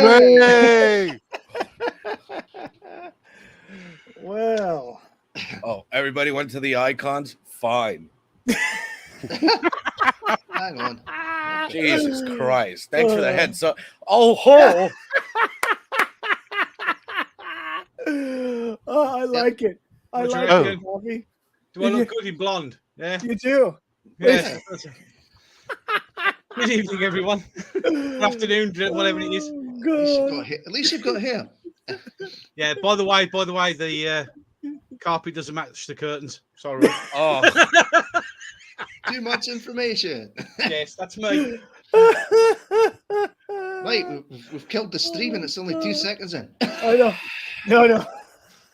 Yay! Well. Oh, everybody went to the icons? Fine. Hang on. Jesus Christ. Thanks for the heads up. Oh, ho! I like it. I What you like reckon? it, Bobby. Do I look good in blonde? Yeah. You do. Yeah. Good evening, everyone. Good afternoon, whatever it is. At least you've got hair. Yeah. By the way, the carpet doesn't match the curtains. Sorry. Oh, Too much information. Yes, that's me. Right, we've killed the stream and it's only 2 seconds in. I know. No.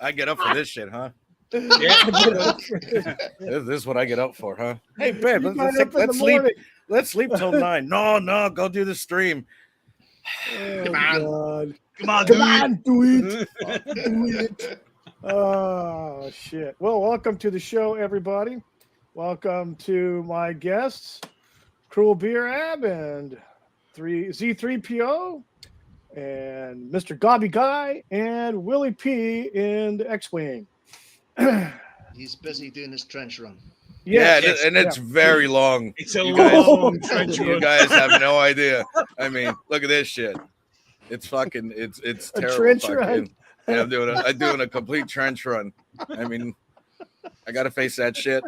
I get up for this shit, huh? Yeah. This is what I get up for, huh? Hey, babe, You let's got up in the sleep. morning. Let's sleep till 9. No, go do the stream. Come on. Come on, Come dude. on, do it. Do it. Oh, shit. Well, welcome to the show, everybody. Welcome to my guests, Crual Birab and Zee Threepio, and Mr. Gobby Guy, and WillyP in the X-Wing. He's busy doing his trench run. Yes, and it's very long. It's a You guys- long trench You run. guys have no idea. I mean, look at this shit. It's fucking. It's A terrible. trench fucking- run. Yeah, I'm doing a complete trench run. I mean, I got to face that shit,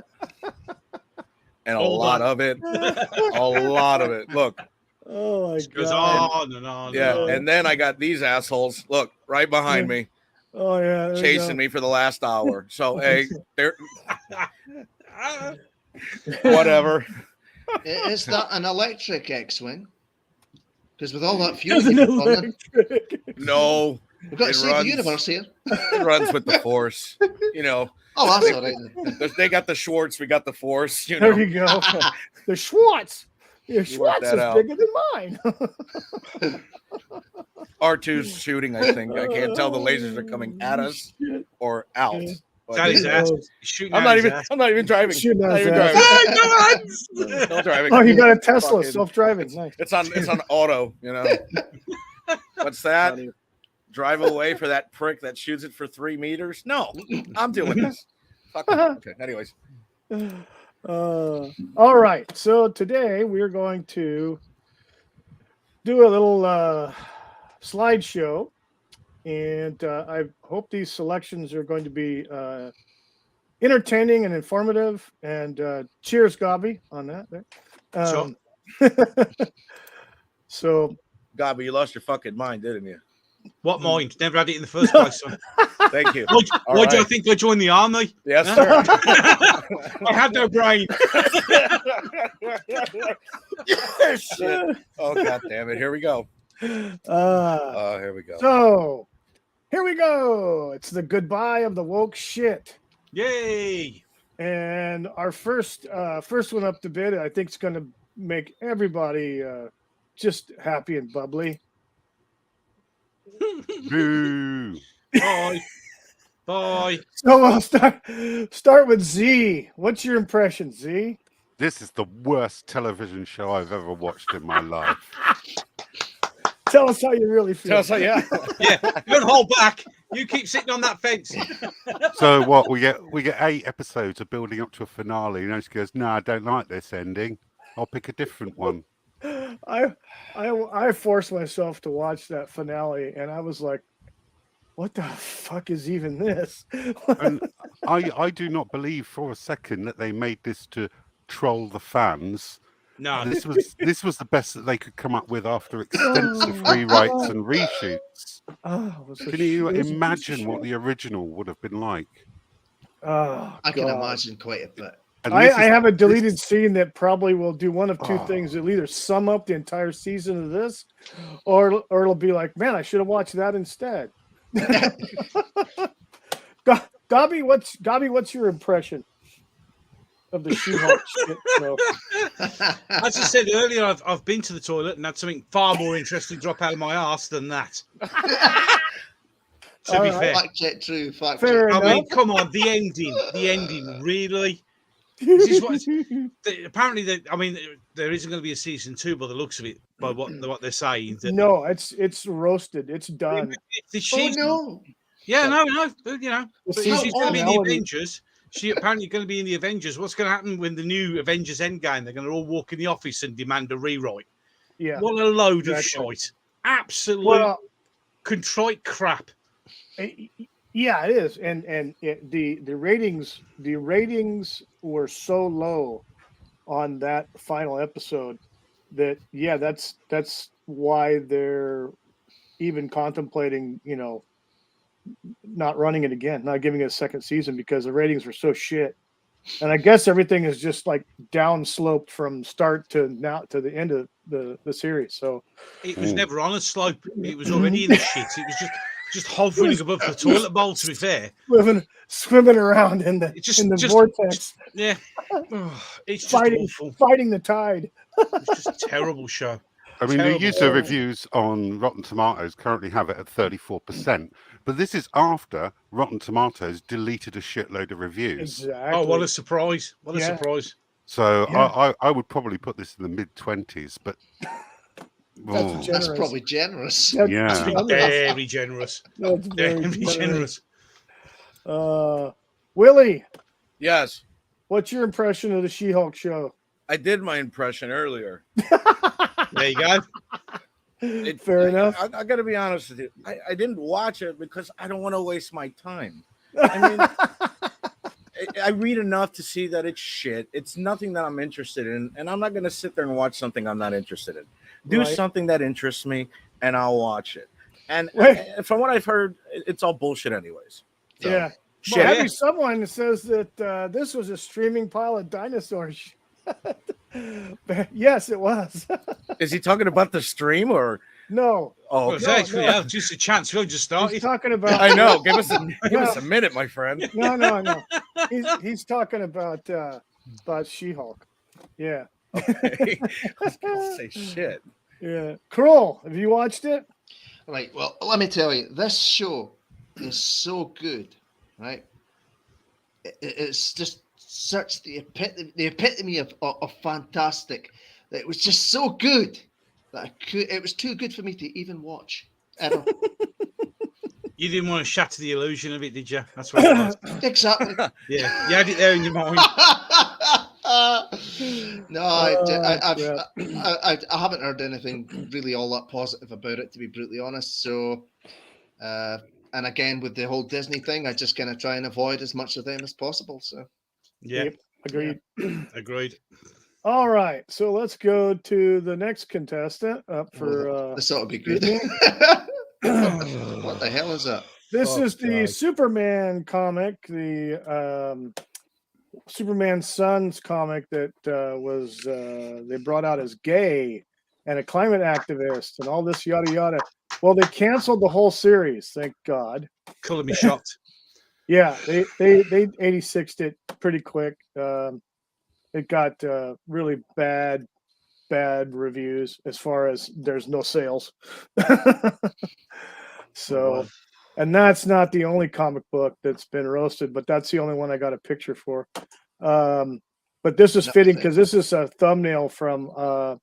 and a Hold lot on. of it. A lot of it. Look, Oh, my Goes God. on and on. yeah, And on. and then I got these assholes. Look, right behind me, Oh, yeah. there you chasing go. me for the last hour. So hey, they're whatever. Is that an electric X-Wing? Because with all that fuel It's an you've been burning, electric. No, we've got to it save runs. the universe here. it runs with the force. You know, Oh, that's all right then. they got the Schwartz, we got the force. You There know, you go. The Schwartz. Your You work Schwartz that is out. bigger than mine. R2's shooting. I think I can't tell the lasers are coming at us Shit. or out. Yeah. But That is ass. Oh, He's shooting I'm out not his even. ass. I'm not even driving. Shooting I'm out not even his driving. ass. No driving. Oh, you got a Tesla, Fucking- self-driving. Nice. It's on auto. You know. What's that? Drive away for that prick that shoots it for 3 meters? No, I'm doing this. Fuck it. Okay. Anyways, All right. So today we're going to do a little slideshow, and I hope these selections are going to be entertaining and informative. And cheers, Gobby, on that. There. So Gobby, you lost your fucking mind, didn't you? What mind? Never had it in the first place. Son. Thank you. Why do I right. think I joined the army? Yes, sir. I had no brain. Shit. Oh god damn it! Here we go. Here we go. So here we go. It's the goodbye of the woke shit. Yay! And our first one up to bid, I think it's going to make everybody just happy and bubbly. Boo! Bye. Bye. So we'll start with Z. What's your impression, Z? This is the worst television show I've ever watched in my life. Tell us how you really feel. Tell us how, yeah. Yeah, don't hold back. You keep sitting on that fence. So what we get 8 episodes of building up to a finale, and she goes, "No, I don't like this ending. I'll pick a different one." I forced myself to watch that finale, and I was like, "What the fuck is even this?" And I do not believe for a second that they made this to troll the fans. No, This was the best that they could come up with after extensive rewrites and reshoots. Can you imagine what the original would have been like? Oh, I can God. imagine quite a bit. And I this is- have a deleted scene that probably will do one of two Oh. things. It'll either sum up the entire season of this, or it'll be like, man, I should have watched that instead. Gobby, what's your impression of the She-Hulk shit show? as I said earlier, I've been to the toilet and had something far more interesting drop out of my arse than that. To be All right. fair, Fact check true. Fact Fair check. I mean, enough. come on, the ending, really. This is what apparently. I mean, there isn't going to be a season 2 by the looks of it. By what they're saying. That No, it's roasted. It's done. Oh no! Yeah, no. You know, The but season she's going to be in the finale- Avengers. She apparently going to be in the Avengers. What's going to happen when the new Avengers Endgame? They're going to all walk in the office and demand a rewrite. Yeah. What a load Exactly. of shite! Absolute Well, contrite crap. yeah, it is, and the ratings were so low on that final episode that that's why they're even contemplating, not running it again, not giving it a second season because the ratings were so shit. And I guess everything is just like downsloped from start to now to the end of the series. So It was never on a slope. It was already in the shit. It was just hovering above the toilet bowl. To be fair, swimming around in the vortex. Yeah, it's just fighting awful. Fighting the tide. It's just a terrible show. I mean, Terrible. the user reviews on Rotten Tomatoes currently have it at 34%, but this is after Rotten Tomatoes deleted a shitload of reviews. Exactly. Oh, what a surprise! What a Yeah. surprise! So Yeah. I would probably put this in the mid-20s, but That's probably generous. Yeah. Very generous. That's Very generous. Willie, Yes, what's your impression of the She-Hulk show? I did my impression earlier. There you go. Fair enough. I got to be honest with you. I didn't watch it because I don't want to waste my time. I mean, I read enough to see that it's shit. It's nothing that I'm interested in, and I'm not going to sit there and watch something I'm not interested in. Do Right. something that interests me, and I'll watch it. And Right. from what I've heard, it's all bullshit, anyways. So, Yeah. shit. Well, having someone that says that this was a streaming pile of dinosaurs. Yes, it was. Is he talking about the stream or? No. Oh, Well, it's actually just a chance. We just started. He's talking about. I know. Give us a minute, my friend. No. He's talking about She-Hulk. Yeah. Okay. I was gonna say shit. Yeah. Cruel. Have you watched it? Right. Well, let me tell you, this show is so good, right? It's just such the epitome of fantastic. It was just so good that it was too good for me to even watch ever. You didn't want to shatter the illusion of it, did you? That's what it was. Exactly. Yeah, you had it there in your mind. No, I haven't heard anything really all that positive about it, to be brutally honest. So, and again, with the whole Disney thing, I just kind of try and avoid as much of them as possible. So, Yeah, Agreed. agreed. All right. So let's go to the next contestant up for. this ought to be good. What the hell is that? This is the God. Superman comic, the Superman Sons comic that was they brought out as gay and a climate activist and all this yada yada. Well, they canceled the whole series, thank God. Colour me shocked. Yeah, they 86'd it pretty quick. It got really bad reviews as far as there's no sales. So, and that's not the only comic book that's been roasted, but that's the only one I got a picture for. But this is fitting because this is a thumbnail from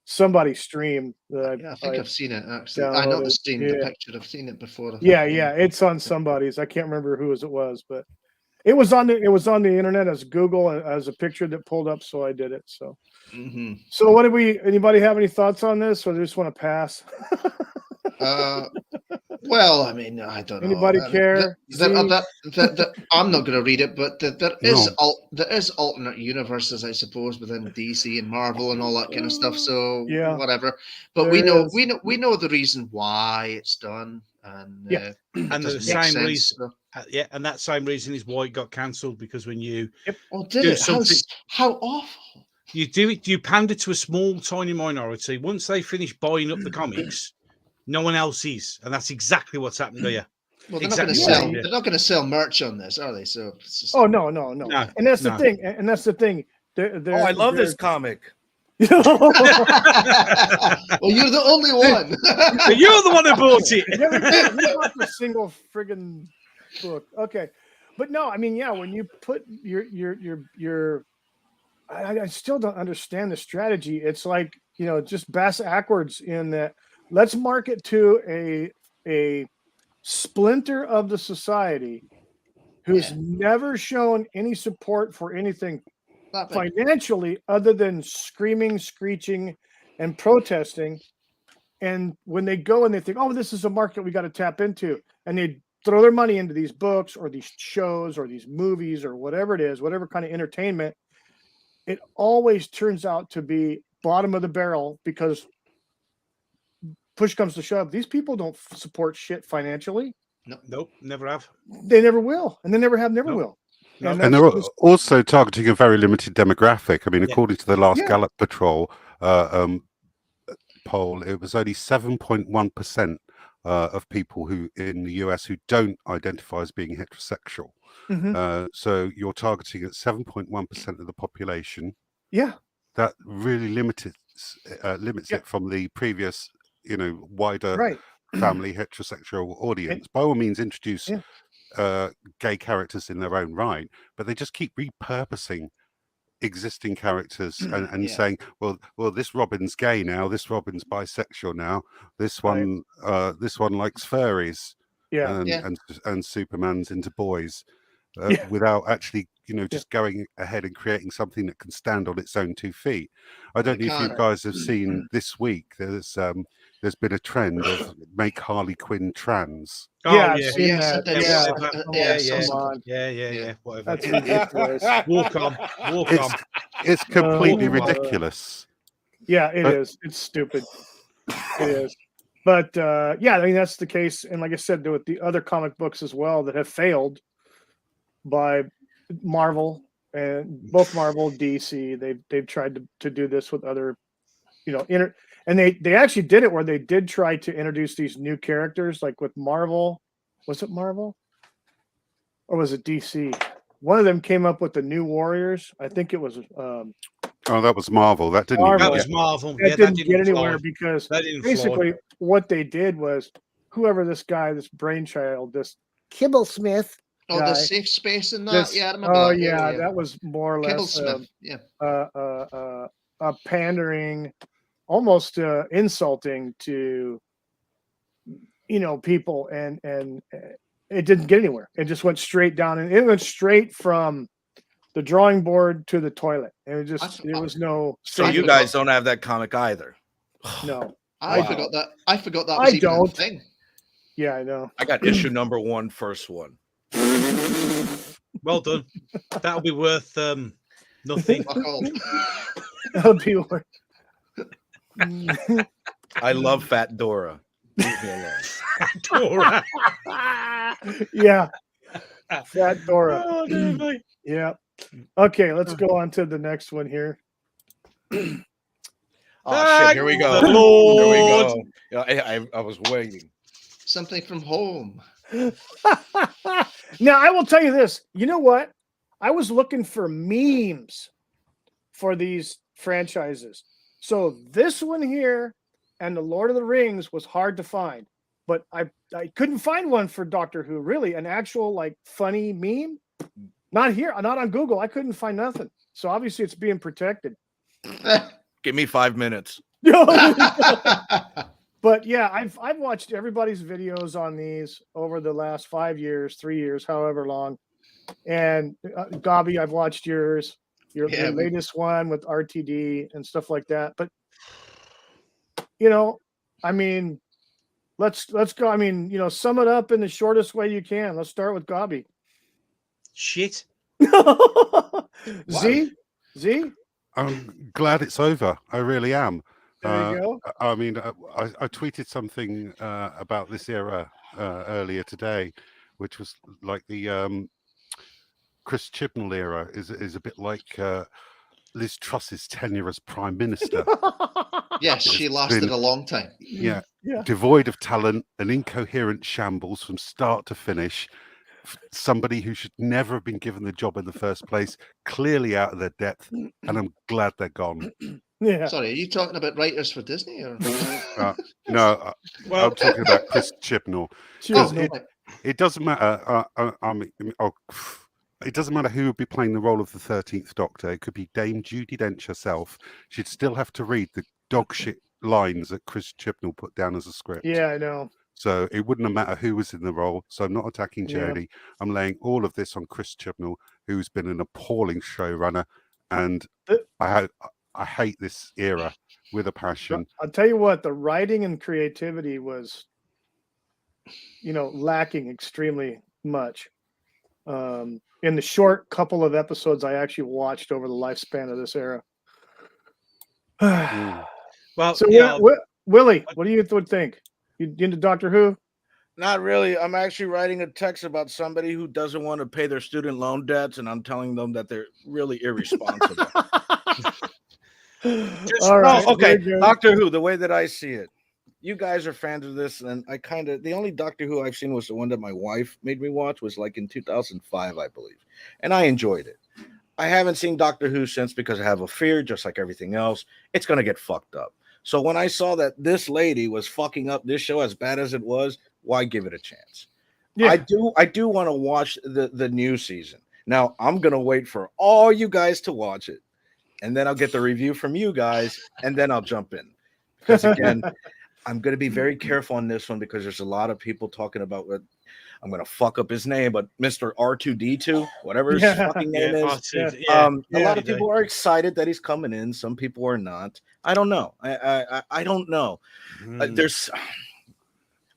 somebody's stream. That Yeah, I think I've seen it actually. I know the stream, the picture. I've seen it before. Yeah, it's on somebody's. I can't remember whose it was, but it was on the internet as Google as a picture that pulled up, so I did it. So, So what anybody have any thoughts on this, or they just want to pass? Well, I mean, I don't know. Anybody care? I'm not going to read it, but there is alternate universes, I suppose, within DC and Marvel and all that kind of stuff. So whatever. But we know the reason why it's done, and and the same reason. And that same reason is why it got cancelled, because when you do something, how awful. You do it. You pander to a small, tiny minority. Once they finish buying up the comics, no one else is, and that's exactly what's happened to you. Well, they're not going to sell merch on this, are they? So, no. And that's the thing. And that's the thing. I love this comic. Well, you're the only one. You're the one who bought it. You bought the single friggin' book. Okay, but no, I mean, when you put your I still don't understand the strategy. It's like, just bass backwards in that let's market to a splinter of the society who's never shown any support for anything financially other than screaming, screeching, and protesting. And when they go and they think, oh, this is a market we got to tap into, and they throw their money into these books or these shows or these movies or whatever it is, whatever kind of entertainment, it always turns out to be bottom of the barrel because push comes to shove. These people don't support shit financially. Nope, never have. They never will, and they never have, never will. And they're also targeting a very limited demographic. I mean, according to the last Gallup Patrol poll, it was only 7.1% of people who in the US who don't identify as being heterosexual. So you're targeting at 7.1% of the population. Yeah, that really limits it from the previous, wider family heterosexual audience. By all means, introduce gay characters in their own right, but they just keep repurposing existing characters and saying, well, this Robin's gay now, this Robin's bisexual now, this one likes furries, and Superman's into boys, without actually just going ahead and creating something that can stand on its own 2 feet. I don't know if you guys have seen this week, there's been a trend of make Harley Quinn trans. I've seen that. Whatever. That's ridiculous. Walk on. It's completely ridiculous. Yeah, it is. It's stupid. It is. But I mean, that's the case. And like I said, with the other comic books as well that have failed by Marvel, and both Marvel, DC, they've tried to do this with other, and they actually did it where they did try to introduce these new characters, like with Marvel. Was it Marvel? Or was it DC? One of them came up with the New Warriors. I think it was. That was Marvel. That didn't. That was Marvel. That didn't get anywhere because basically what they did was whoever this guy, this brainchild, this Kibblesmith. Oh, the safe space and that. I remember. Oh, that was more or less pandering, almost insulting to people, and it didn't get anywhere. It just went straight down, and it went straight from the drawing board to the toilet. And it just there was no. So you guys don't have that comic either. No, I forgot that. I forgot that was even a thing. Yeah, I know. I got issue number 1, first one. Well done. That'll be worth nothing. That'll be worth. I love Fat Dora. Leave me alone. Fat Dora. Yeah. Fat Dora. Oh, no, yeah. Okay, let's go on to the next one here. Oh shit! Here we go. Lord. Here we go. I was waiting. Something from home. Now, I will tell you this. You know what? I was looking for memes for these franchises. So this one here and the Lord of the Rings was hard to find. But I couldn't find one for Doctor Who, really. An actual, like, funny meme. Not here. Not on Google. I couldn't find nothing. So obviously it's being protected. Give me 5 minutes. But yeah, I've watched everybody's videos on these over the last 5 years, 3 years, however long. And Gobby, I've watched yours, your latest one with RTD and stuff like that. But I mean, let's go. I mean, sum it up in the shortest way you can. Let's start with Gobby. Shit. Zee? I'm glad it's over. I really am. There you go. I mean, I tweeted something about this era earlier today, which was like the Chris Chibnall era is a bit like Liz Truss's tenure as Prime Minister. Yes, she lasted a long time. Yeah. Devoid of talent, an incoherent shambles from start to finish. Somebody who should never have been given the job in the first place, clearly out of their depth, and I'm glad they're gone. Yeah. Sorry, are you talking about writers for Disney? Or? No, I'm talking about Chris Chibnall. It doesn't matter. it doesn't matter who would be playing the role of the 13th Doctor. It could be Dame Judi Dench herself. She'd still have to read the dog shit lines that Chris Chibnall put down as a script. Yeah, I know. So it wouldn't have mattered who was in the role. So I'm not attacking Jodie. I'm laying all of this on Chris Chibnall, who's been an appalling showrunner, and I hate this era with a passion. I'll tell you what, the writing and creativity was, lacking extremely much. In the short couple of episodes I actually watched over the lifespan of this era. Well, so Willie, what do you think? You into Doctor Who? Not really. I'm actually writing a text about somebody who doesn't want to pay their student loan debts, and I'm telling them that they're really irresponsible. All right. Okay. Doctor Who, the way that I see it. You guys are fans of this, and the only Doctor Who I've seen was the one that my wife made me watch, was like in 2005, I believe. And I enjoyed it. I haven't seen Doctor Who since because I have a fear, just like everything else. It's going to get fucked up. So when I saw that this lady was fucking up this show as bad as it was, why give it a chance? Yeah. I do want to watch the new season. Now, I'm going to wait for all you guys to watch it, and then I'll get the review from you guys, and then I'll jump in. Because again, I'm going to be very careful on this one because there's a lot of people talking about what I'm going to fuck up his name, but Mr. R2D2, whatever his fucking name is. A lot of people are excited that he's coming in. Some people are not. I don't know. I don't know.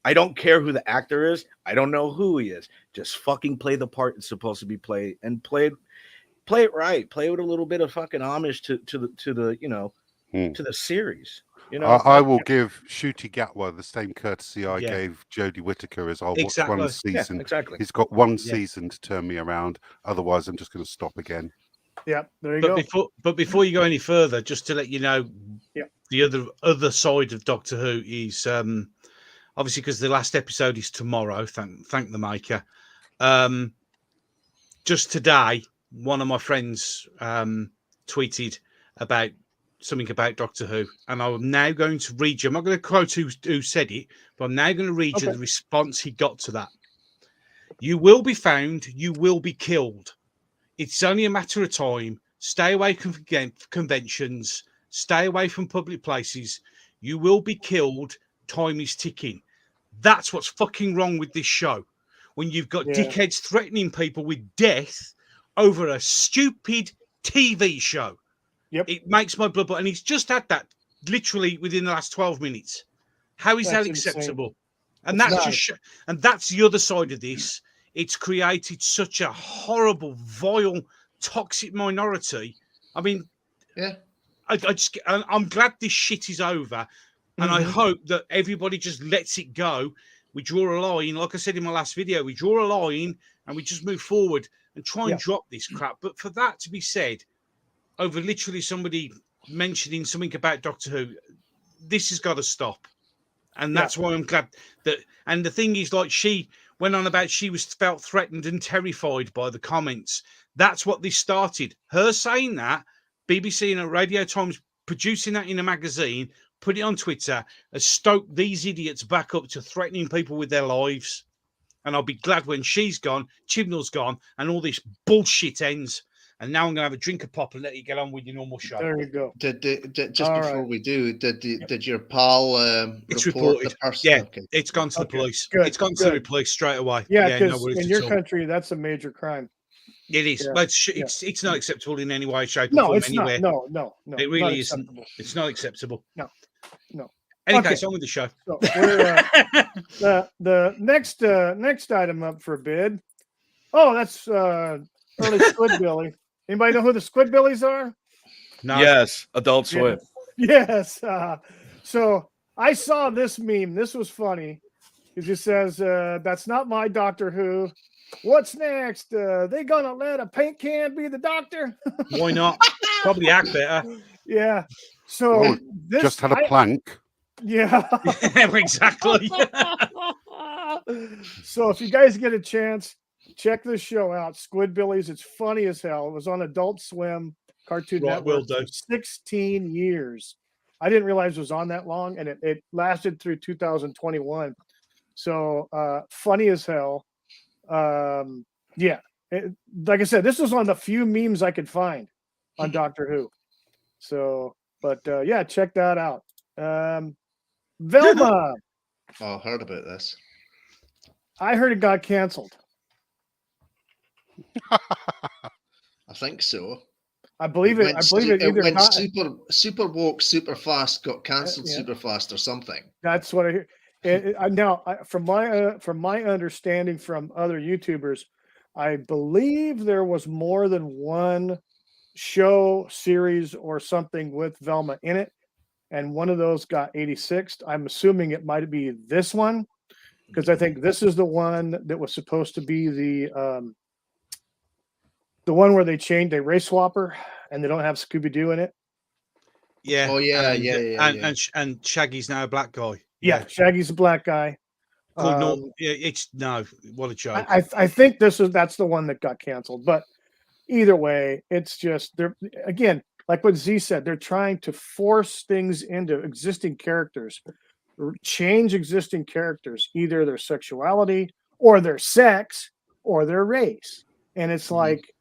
I don't care who the actor is. I don't know who he is. Just fucking play the part it's supposed to be played, and play it right. Play with a little bit of fucking homage to the series. I will give Ncuti Gatwa the same courtesy I gave Jodie Whittaker as I'll watch one season. Yeah, exactly. He's got one season to turn me around. Otherwise, I'm just going to stop again. Yeah, there you go. But before you go any further, just to let you know, the other side of Doctor Who is obviously because the last episode is tomorrow. Thank the maker. Just today, one of my friends tweeted about something about Doctor Who, and I'm now going to read you. I'm not going to quote who said it, but I'm now going to read you the response he got to that. You will be found, you will be killed. It's only a matter of time. Stay away from conventions, stay away from public places. You will be killed. Time is ticking. That's what's fucking wrong with this show. When you've got dickheads threatening people with death over a stupid TV show. Yep. It makes my blood boil. And he's just had that literally within the last 12 minutes. How is that acceptable? And that's the other side of this. It's created such a horrible, vile, toxic minority. I mean, I'm glad this shit is over. And I hope that everybody just lets it go. We draw a line. Like I said in my last video, we draw a line and we just move forward and try and drop this crap. But for that to be said, over literally somebody mentioning something about Doctor Who, this has got to stop. And that's why I'm glad that. And the thing is, like, she went on about she felt threatened and terrified by the comments. That's what this started. Her saying that, BBC and Radio Times producing that in a magazine, put it on Twitter, has stoked these idiots back up to threatening people with their lives. And I'll be glad when she's gone, Chibnall's gone, and all this bullshit ends. And now I'm going to have a drink of pop and let you get on with your normal show. There you go. Before we do, did your pal report the person? Yeah, it's gone to the police. Good, it's gone to the police straight away. Yeah, because in your country, that's a major crime. It is. Yeah. But it's not acceptable in any way, shape, or form anywhere. No. It really isn't. It's not acceptable. No. Anyway, on with the show. So we're, the next item up for bid. Oh, that's early Squidbilly. Anybody know who the Squidbillies are? No. Yes, Adult Swim. Yes. So I saw this meme. This was funny. It just says, "That's not my Doctor Who. What's next? They gonna let a paint can be the doctor?" Why not? Probably act better. Yeah. So this just had a plank. Yeah. Exactly. So if you guys get a chance, check this show out, Squidbillies. It's funny as hell. It was on Adult Swim, Cartoon Network for 16 years. I didn't realize it was on that long, and it lasted through 2021. So funny as hell. Yeah, like I said, this was on the few memes I could find on Doctor Who. So, but yeah, check that out. Velma. Oh, I heard about this. I heard it got canceled. I think so. I believe it. I believe it either went got, super woke, super fast, got cancelled super fast, or something. That's what I hear. Now, from my understanding from other YouTubers, I believe there was more than one show, series, or something with Velma in it, and one of those got 86th. I'm assuming it might be this one, because I think this is the one that was supposed to be the one where they race swapper and they don't have Scooby-Doo in it. Yeah. Oh yeah, and Shaggy's now a black guy. Yeah, Shaggy's a black guy. It's what a joke. I think that's the one that got canceled. But either way, it's just they're again, like what Z said, they're trying to force things into existing characters, change existing characters, either their sexuality or their sex or their race. And it's like,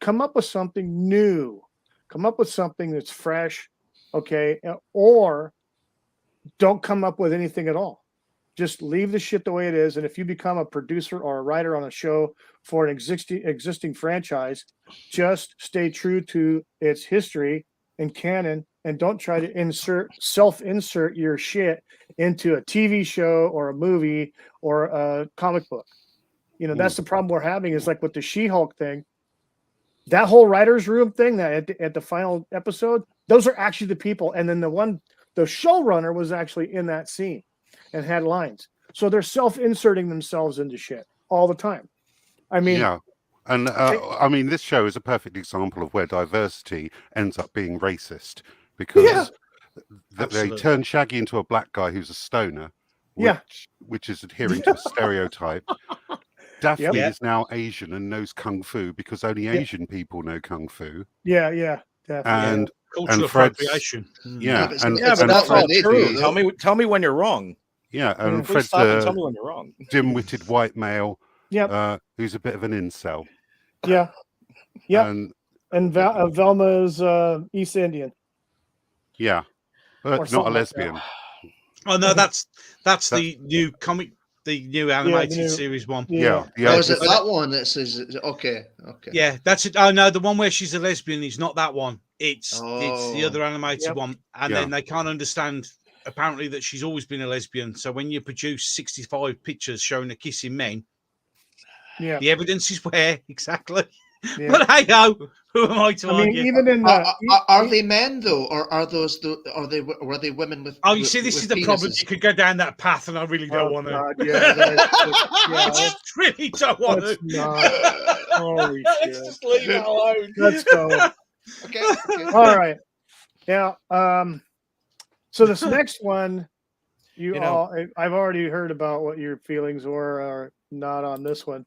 come up with something new, come up with something that's fresh, okay, or don't come up with anything at all. Just leave the shit the way it is. And if you become a producer or a writer on a show for an existing franchise, just stay true to its history and canon, and don't try to self-insert your shit into a TV show or a movie or a comic book. That's the problem we're having, is like with the She-Hulk thing, that whole writer's room thing that at the final episode, those are actually the people. And then the showrunner was actually in that scene and had lines. So they're self-inserting themselves into shit all the time. I mean, yeah. And I mean, this show is a perfect example of where diversity ends up being racist, because they turn Shaggy into a black guy who's a stoner, which is adhering to a stereotype. Daphne is now Asian and knows kung fu because only Asian people know kung fu. Yeah, definitely. Cultural appropriation. But that's all true. Tell me when you're wrong. Yeah, and Fred's tell me when you're wrong. Dim-witted white male, who's a bit of an incel. Yeah. And Velma is East Indian. Yeah, but not a lesbian. Oh no, that's the new comic, the new animated series one. Yeah. Oh, is it that one that says okay? Yeah, that's it. Oh no, the one where she's a lesbian is not that one. It's the other animated one, and then they can't understand apparently that she's always been a lesbian. So when you produce 65 pictures showing her kissing men, the evidence is where exactly. Yeah. But hey ho, who am I to argue? Even in are they men though, or were they women with? Oh, you see, this is the problem. You could go down that path, and I really don't want to. I really don't want to. Holy shit! Let's just leave it alone. Let's go. Okay. All right. Now, so this next one, I've already heard about what your feelings were or not on this one.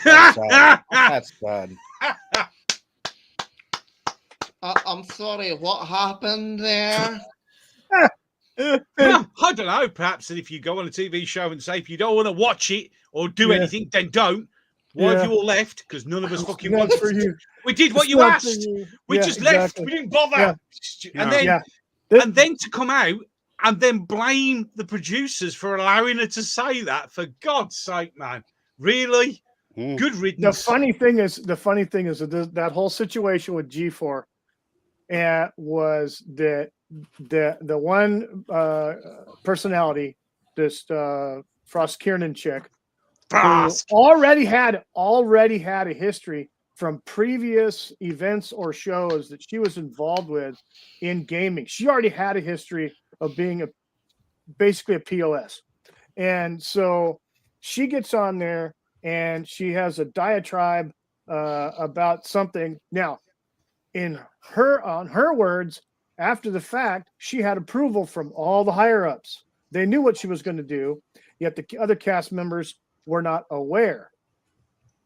That's bad. I'm sorry, what happened there? I don't know. Perhaps if you go on a TV show and say if you don't want to watch it or do anything, then don't. Why have you all left? Because none of us fucking wanted to. We did what you asked. We just left. We didn't bother. And then to come out and then blame the producers for allowing her to say that. For God's sake, man. Really? Good riddance. The funny thing is that whole situation with G4 was that the one personality, this Frost Kiernan chick, who already had a history from previous events or shows that she was involved with in gaming. She already had a history of being basically a POS, and so she gets on there. And she has a diatribe about something. Now, on her words, after the fact, she had approval from all the higher ups. They knew what she was going to do, yet the other cast members were not aware.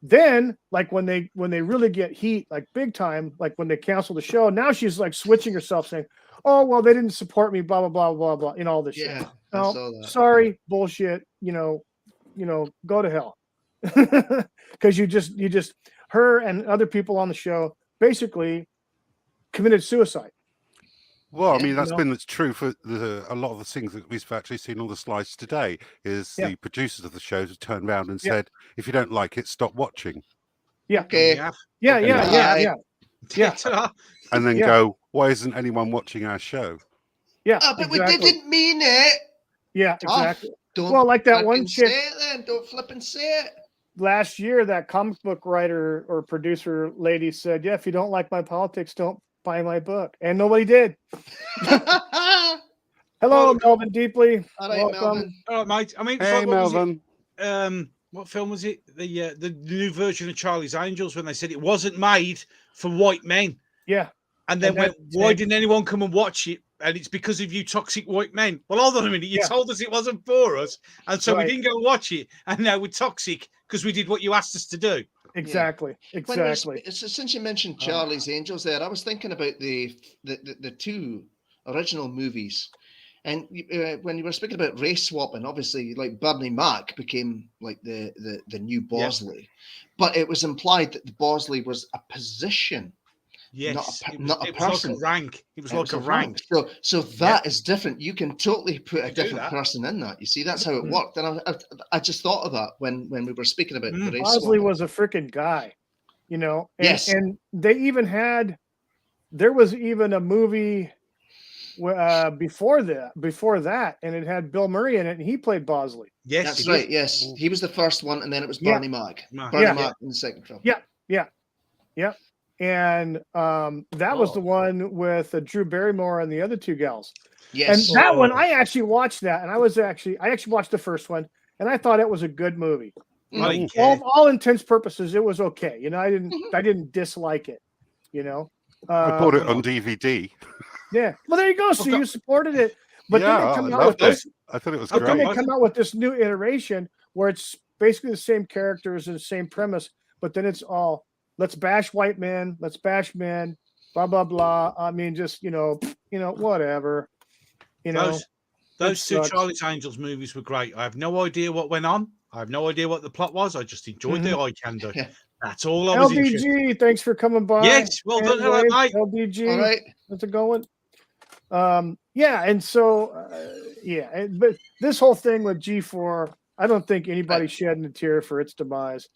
Then, like when they really get heat, like big time, like when they cancel the show, now she's like switching herself, saying, "Oh well, they didn't support me," blah blah blah blah blah, all this shit. No, sorry, bullshit. Go to hell. because you just her and other people on the show basically committed suicide. Well, I mean, that's been true for a lot of the things that we've actually seen on the slides today. Is the producers of the shows have turned around and said, if you don't like it, stop watching. Yeah. Okay. Yeah. And then go, why isn't anyone watching our show? Yeah. But we didn't mean it. Yeah, exactly. Don't like that one chick. Say it then. Don't flip and say it. Last year, that comic book writer or producer lady said, if you don't like my politics, don't buy my book. And nobody did. Hello, Melvin Deeply. All right, welcome. Melvin. All right, mate. I mean, hey, Melvin. What film was it? The new version of Charlie's Angels, when they said it wasn't made for white men. Yeah. And then why didn't anyone come and watch it? And it's because of you toxic white men. Well, hold on a minute. You told us it wasn't for us. And so we didn't go watch it. And now we're toxic because we did what you asked us to do. Exactly. Since you mentioned Charlie's Angels there, I was thinking about the two original movies. And when you were speaking about race swapping, obviously, like Bernie Mac became like the new Bosley. But it was implied that the Bosley was a position. Yes, not a person. Like a rank. It was like a rank. So that is different. You can totally put a different person in that. You see, that's how it worked. And I just thought of that when we were speaking about the race. Bosley was a freaking guy, And, yes. And they even there was even a movie before that, and it had Bill Murray in it, and he played Bosley. Yes, that's right. Yes, he was the first one, and then it was Bernie Mac. Bernie Mac in the second film. Yeah. And that was the one with Drew Barrymore and the other two gals. Yes. And that one, I actually watched that, and I actually watched the first one, and I thought it was a good movie. All intents purposes, it was okay. I didn't dislike it. I bought it on DVD. Yeah. Well, there you go. So you supported it, but then they come out with this. I thought it was great. Then they come out with this new iteration where it's basically the same characters and the same premise, but then it's all, let's bash white men, let's bash men, blah blah blah. I mean, just whatever. Those two Charlie's Angels movies were great. I have no idea what went on. I have no idea what the plot was. I just enjoyed the eye candy. That's all I was interested. LBG, thanks for coming by. Yes, well done, mate. LBG, all right. How's it going? And so but this whole thing with G4, I don't think anybody shedding a tear for its demise,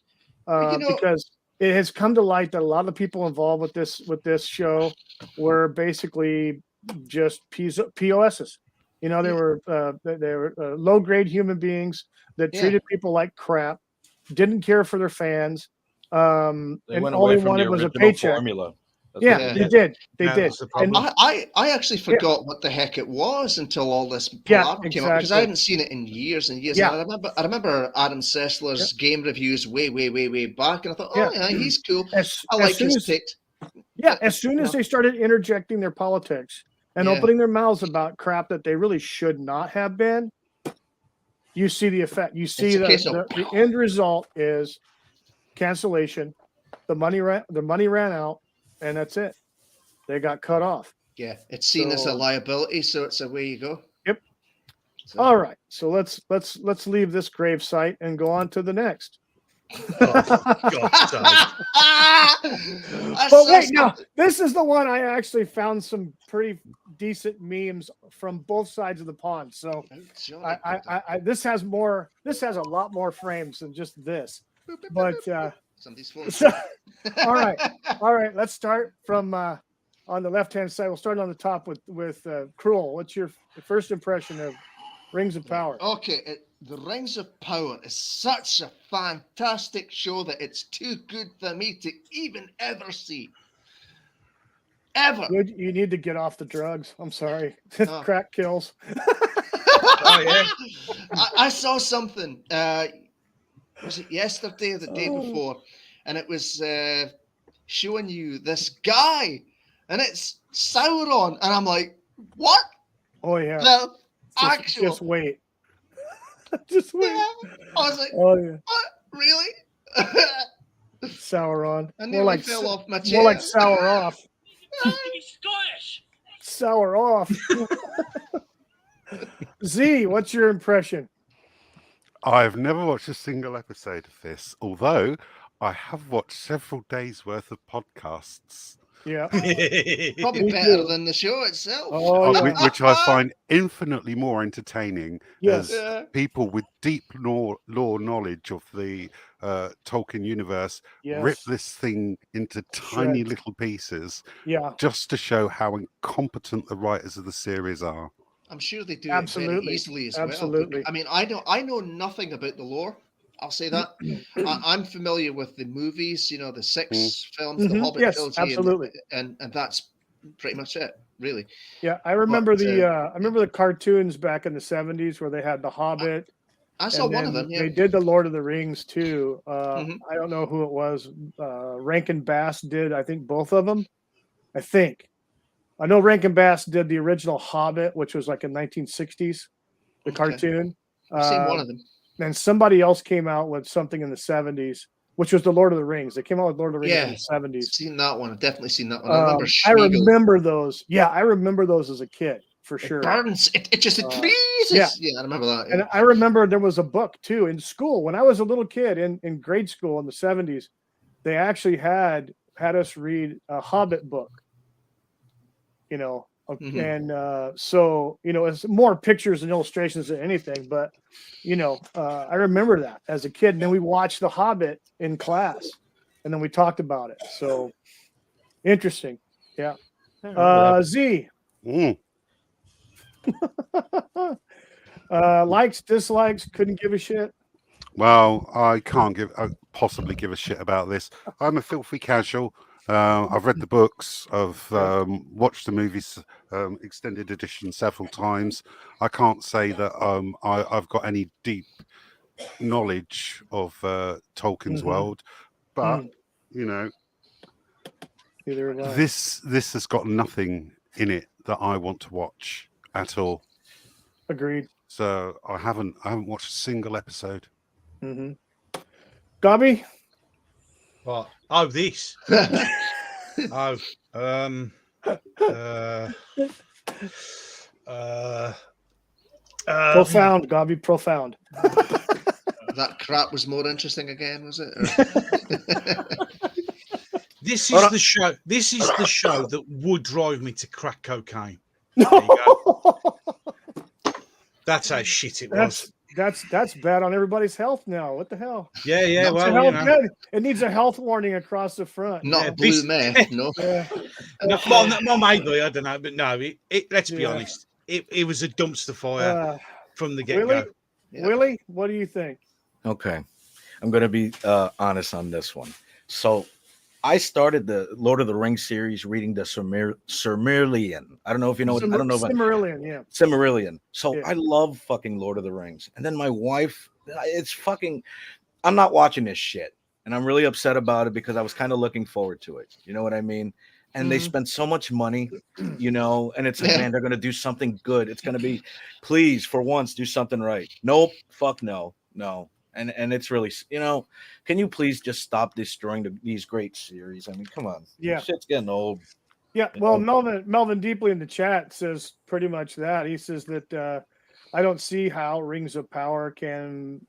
because it has come to light that a lot of people involved with this show were basically just POSs. They were low grade human beings that treated people like crap, didn't care for their fans, and all they wanted was a paycheck. Formula. They did. And I actually forgot what the heck it was until all this came up, because I hadn't seen it in years and years. Yeah. And I remember Adam Sessler's game reviews way back, and I thought, he's cool. I like his take. Yeah, as soon as they started interjecting their politics and opening their mouths about crap that they really should not have been, you see the effect. You see the end result is cancellation. The money ran out. And that's it. They got cut off. Yeah, it's seen as a liability, so it's away you go. Yep. So. All right. So let's leave this grave site and go on to the next. But wait, no, this is the one I actually found some pretty decent memes from both sides of the pond. So this has a lot more frames than just this. But all right. Let's start from on the left-hand side. We'll start on the top with Cruel. What's your first impression of Rings of Power? Okay, the Rings of Power is such a fantastic show that it's too good for me to even ever see. Ever. You need to get off the drugs. I'm sorry. Crack kills. I saw something. Was it yesterday or the day before? And it was showing you this guy, and it's Sauron, and I'm like, what? Oh yeah. Just wait. Just wait. Yeah. I was like, what? Really? Sauron. I nearly fell off my chair. More like sour off. He's Scottish. Sour off. Z, what's your impression? I've never watched a single episode of this, although I have watched several days worth of podcasts. Yeah. Probably Me better too. than the show itself. Oh, yeah. which I find infinitely more entertaining Yes. as people with deep lore knowledge of the Tolkien universe rip Yes. this thing into tiny Shreds. little pieces Yeah. just to show how incompetent the writers of the series are. I'm sure they do Absolutely. it very easily as Absolutely. well. I mean, I know nothing about the lore. I'll say that. I'm familiar with the movies, you know, the 6 films, the Hobbit Yes, trilogy, absolutely. and that's pretty much it, really. Yeah, I remember But, I remember the cartoons back in the 70s where they had the Hobbit. I saw and one of then them. Yeah. They did the Lord of the Rings too. Mhm. I don't know who it was. Rankin Bass did, I think, both of them. I think. I know Rankin Bass did the original Hobbit, which was like in 1960s, the Okay. cartoon. I've seen one of them. And somebody else came out with something in the 70s, which was the Lord of the Rings. They came out with Lord of the Rings in the 70s. Seen that one. I've definitely seen that one. I remember I Schmeagol. remember those. Yeah, I remember those as a kid for sure. It burns. It just freezes. Yeah. I remember that. Yeah. And I remember there was a book too in school when I was a little kid in grade school in the 70s. They actually had us read a Hobbit book. You know, and so you know, it's more pictures and illustrations than anything. But you know, I remember that as a kid. And then we watched The Hobbit in class, and then we talked about it. So interesting, yeah. Z. Likes, dislikes, couldn't give a shit. Well, I can't possibly give a shit about this. I'm a filthy casual. I've read the books. I've watched the movies, extended edition several times. I can't say that I've got any deep knowledge of Tolkien's world, but you know, this has got nothing in it that I want to watch at all. Agreed. So I haven't watched a single episode. Gobby? What? Oh, this. Profound, Gobby, profound. That crap was more interesting again, was it? This is the show. This is the show that would drive me to crack cocaine. That's how shit it was. That's bad on everybody's health now. What the hell? Yeah. Well, you know. It needs a health warning across the front. Not blue meth, no. Well, maybe, I don't know, but no. Let's be honest. It was a dumpster fire from the get-go. Willie, what do you think? Okay, I'm going to be honest on this one. So, I started the Lord of the Rings series reading the Silmarillion. I don't know if you know. I don't know. Silmarillion, yeah. Silmarillion. So I love fucking Lord of the Rings. And then my wife, it's fucking. I'm not watching this shit, and I'm really upset about it because I was kind of looking forward to it. You know what I mean? And they spent so much money, you know, and it's like, man, they're gonna do something good. It's gonna be, please, for once, do something right. Nope, fuck no. And it's really, you know, can you please just stop destroying these great series? I mean, come on. Yeah. Shit's getting old. Yeah. Well, Melvin Deeply in the chat says pretty much that. He says that I don't see how Rings of Power can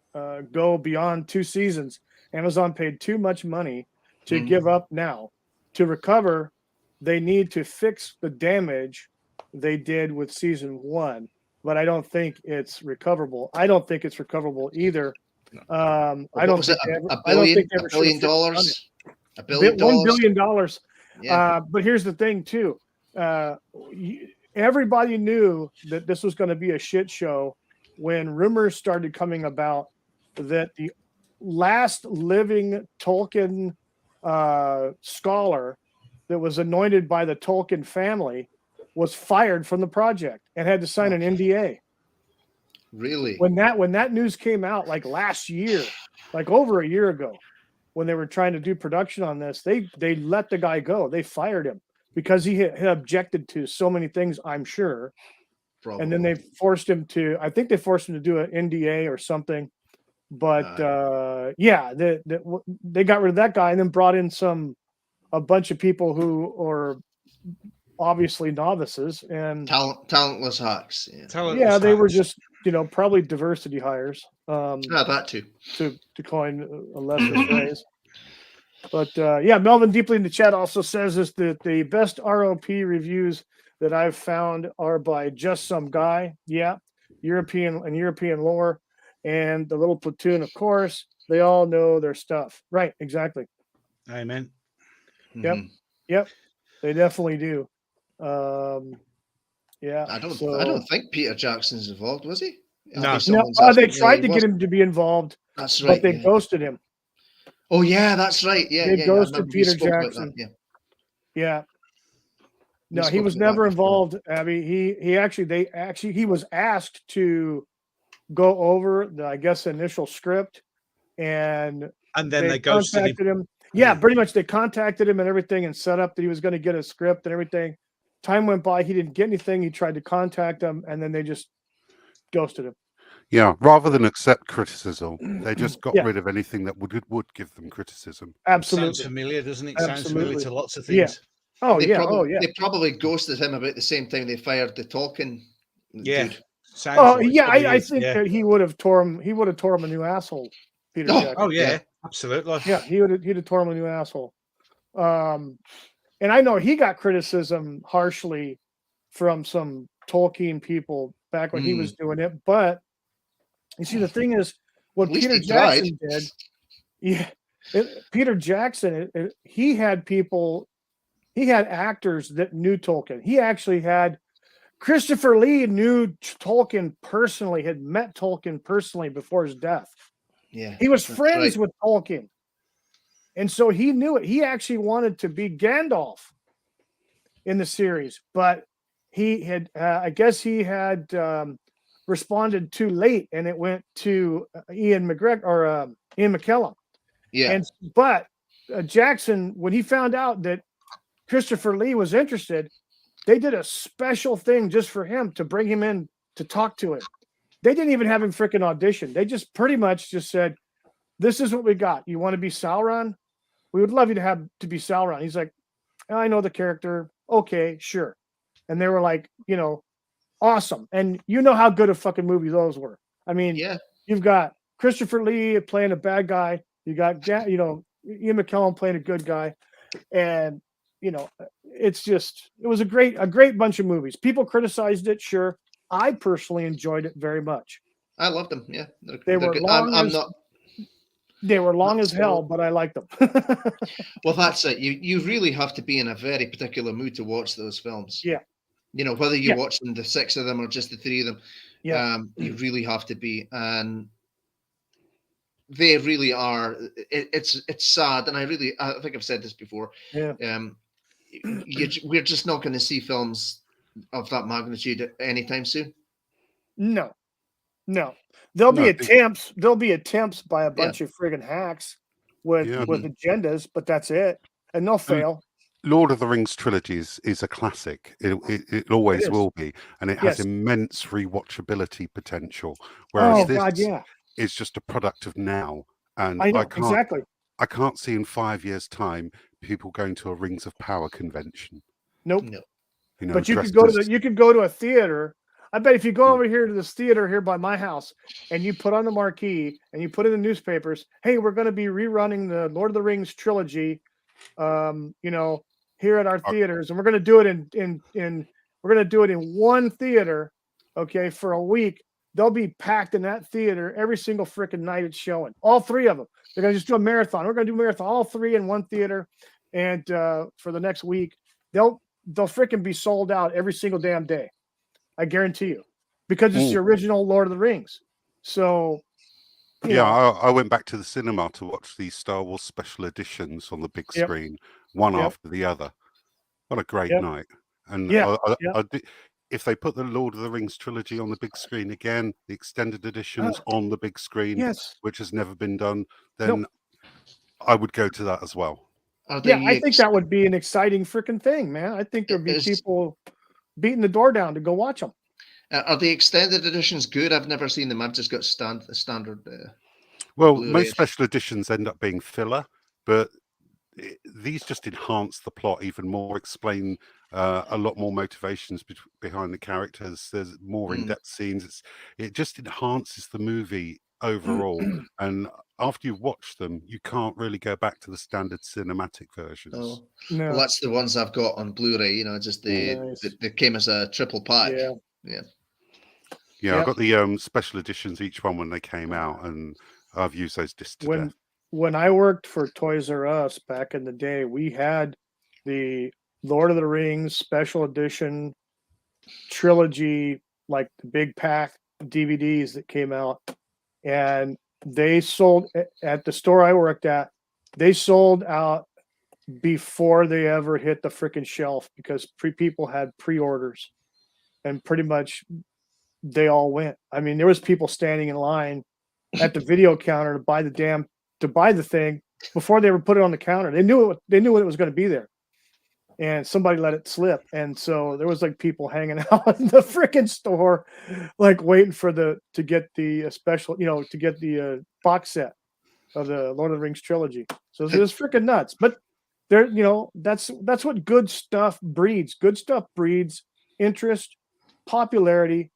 go beyond 2 seasons. Amazon paid too much money to give up now. To recover, they need to fix the damage they did with season 1. But I don't think it's recoverable. I don't think it's recoverable either. I don't think $1 billion. $1 billion. $1 billion. Yeah. But here's the thing, too. Everybody knew that this was going to be a shit show when rumors started coming about that the last living Tolkien scholar that was anointed by the Tolkien family was fired from the project and had to sign an NDA. Really? When that news came out, like last year, like over a year ago, when they were trying to do production on this, they let the guy go. They fired him because he had objected to so many things, I'm sure. Probably. And then they forced him to. I think they forced him to do an NDA or something. But they got rid of that guy and then brought in a bunch of people who are obviously novices and talentless hacks. They were just probably diversity hires. That too. To coin a lesser phrase. But Melvin Deeply in the chat also says is that the best ROP reviews that I've found are by Just Some Guy. Yeah, European lore, and the Little Platoon, of course. They all know their stuff. Right, exactly. Amen. Yep. They definitely do. Yeah. I don't think Peter Jackson's involved, was he? No. They tried to get him to be involved. That's right. But they ghosted him. Oh yeah, that's right. Yeah, they ghosted Peter Jackson. Yeah. No, he was never involved, Abby. He was asked to go over the initial script, and then they ghosted him. Yeah, pretty much they contacted him and everything and set up that he was going to get a script and everything. Time went by, he didn't get anything. He tried to contact them, and then they just ghosted him. Yeah, rather than accept criticism, they just got rid of anything that would give them criticism. Absolutely. Sounds familiar, doesn't it? Absolutely. Sounds familiar to lots of things. Yeah. Oh, They probably ghosted him about the same time they fired the Tolkien dude. I think that he would have tore him a new asshole, Peter Jackson. Oh yeah, absolutely. Yeah, he'd have tore him a new asshole. And I know he got criticism harshly from some Tolkien people back when he was doing it, but you see, the thing is, what Peter Jackson did, Peter Jackson, he had actors that knew Tolkien. He actually had Christopher Lee knew Tolkien personally, had met Tolkien personally before his death. Yeah, he was friends with Tolkien, and so he knew it. He actually wanted to be Gandalf in the series, but he had, responded too late, and it went to Ian McKellen. Yeah. But Jackson, when he found out that Christopher Lee was interested, they did a special thing just for him to bring him in to talk to him. They didn't even have him freaking audition. They just pretty much just said, "This is what we got. You want to be Sauron? We would love you to be Sauron." He's like, "I know the character. Okay, sure." And they were like, awesome. And you know how good a fucking movie those were. I mean, you've got Christopher Lee playing a bad guy. You got, Ian McKellen playing a good guy. And, it was a great bunch of movies. People criticized it. Sure. I personally enjoyed it very much. I loved them. Yeah. They were long as hell, but I liked them. Well, that's it. You really have to be in a very particular mood to watch those films. Yeah. Whether you're watching the 6 of them or just the 3 of them, you really have to be. And they really are. It's sad, and I think I've said this before. Yeah. We're just not going to see films of that magnitude anytime soon. No. There'll be attempts. There'll be attempts by a bunch of friggin' hacks with agendas, but that's it, and they'll fail. Lord of the Rings trilogy is a classic. It always will be, and it has immense rewatchability potential. Whereas this is just a product of now, and I can't see in 5 years' time people going to a Rings of Power convention. Nope. No. But you could go to a theater. I bet if you go over here to this theater here by my house and you put on the marquee and you put in the newspapers, hey, we're going to be rerunning the Lord of the Rings trilogy, here at our theaters, and we're going to do it in one theater, okay, for a week. They'll be packed in that theater every single freaking night it's showing. All 3 of them. They're going to just do a marathon. We're going to do a marathon, all 3 in one theater, and for the next week, they'll freaking be sold out every single damn day. I guarantee you, because it's the original Lord of the Rings. So, I went back to the cinema to watch these Star Wars special editions on the big screen, one after the other. What a great night! And if they put the Lord of the Rings trilogy on the big screen again, the extended editions on the big screen, which has never been done, then I would go to that as well. I think that would be an exciting freaking thing, man. I think there'd be people beating the door down to go watch them. Are the extended editions good? I've never seen them. I've just got the standard. Well, most special editions end up being filler, but these just enhance the plot even more, explain a lot more motivations behind the characters. There's more in-depth scenes. It just enhances the movie overall. And after you've watched them, you can't really go back to the standard cinematic versions. Oh, No. well, that's the ones I've got on Blu-ray. You know, just they came as a triple pack. Yeah, I got the special editions, each one when they came out, and I've used those discs to death. When I worked for Toys R Us back in the day, we had the Lord of the Rings special edition trilogy, like the big pack DVDs that came out, and they sold at the store I worked at. They sold out before they ever hit the freaking shelf because people had pre-orders, and pretty much they all went. I mean, there was people standing in line at the video counter to buy the thing before they ever put it on the counter. They knew it was going to be there, and somebody let it slip. And so there was like people hanging out in the freaking store, like waiting to get the special, to get the box set of the Lord of the Rings trilogy. So it was freaking nuts. But there, that's what good stuff breeds. Good stuff breeds interest, popularity,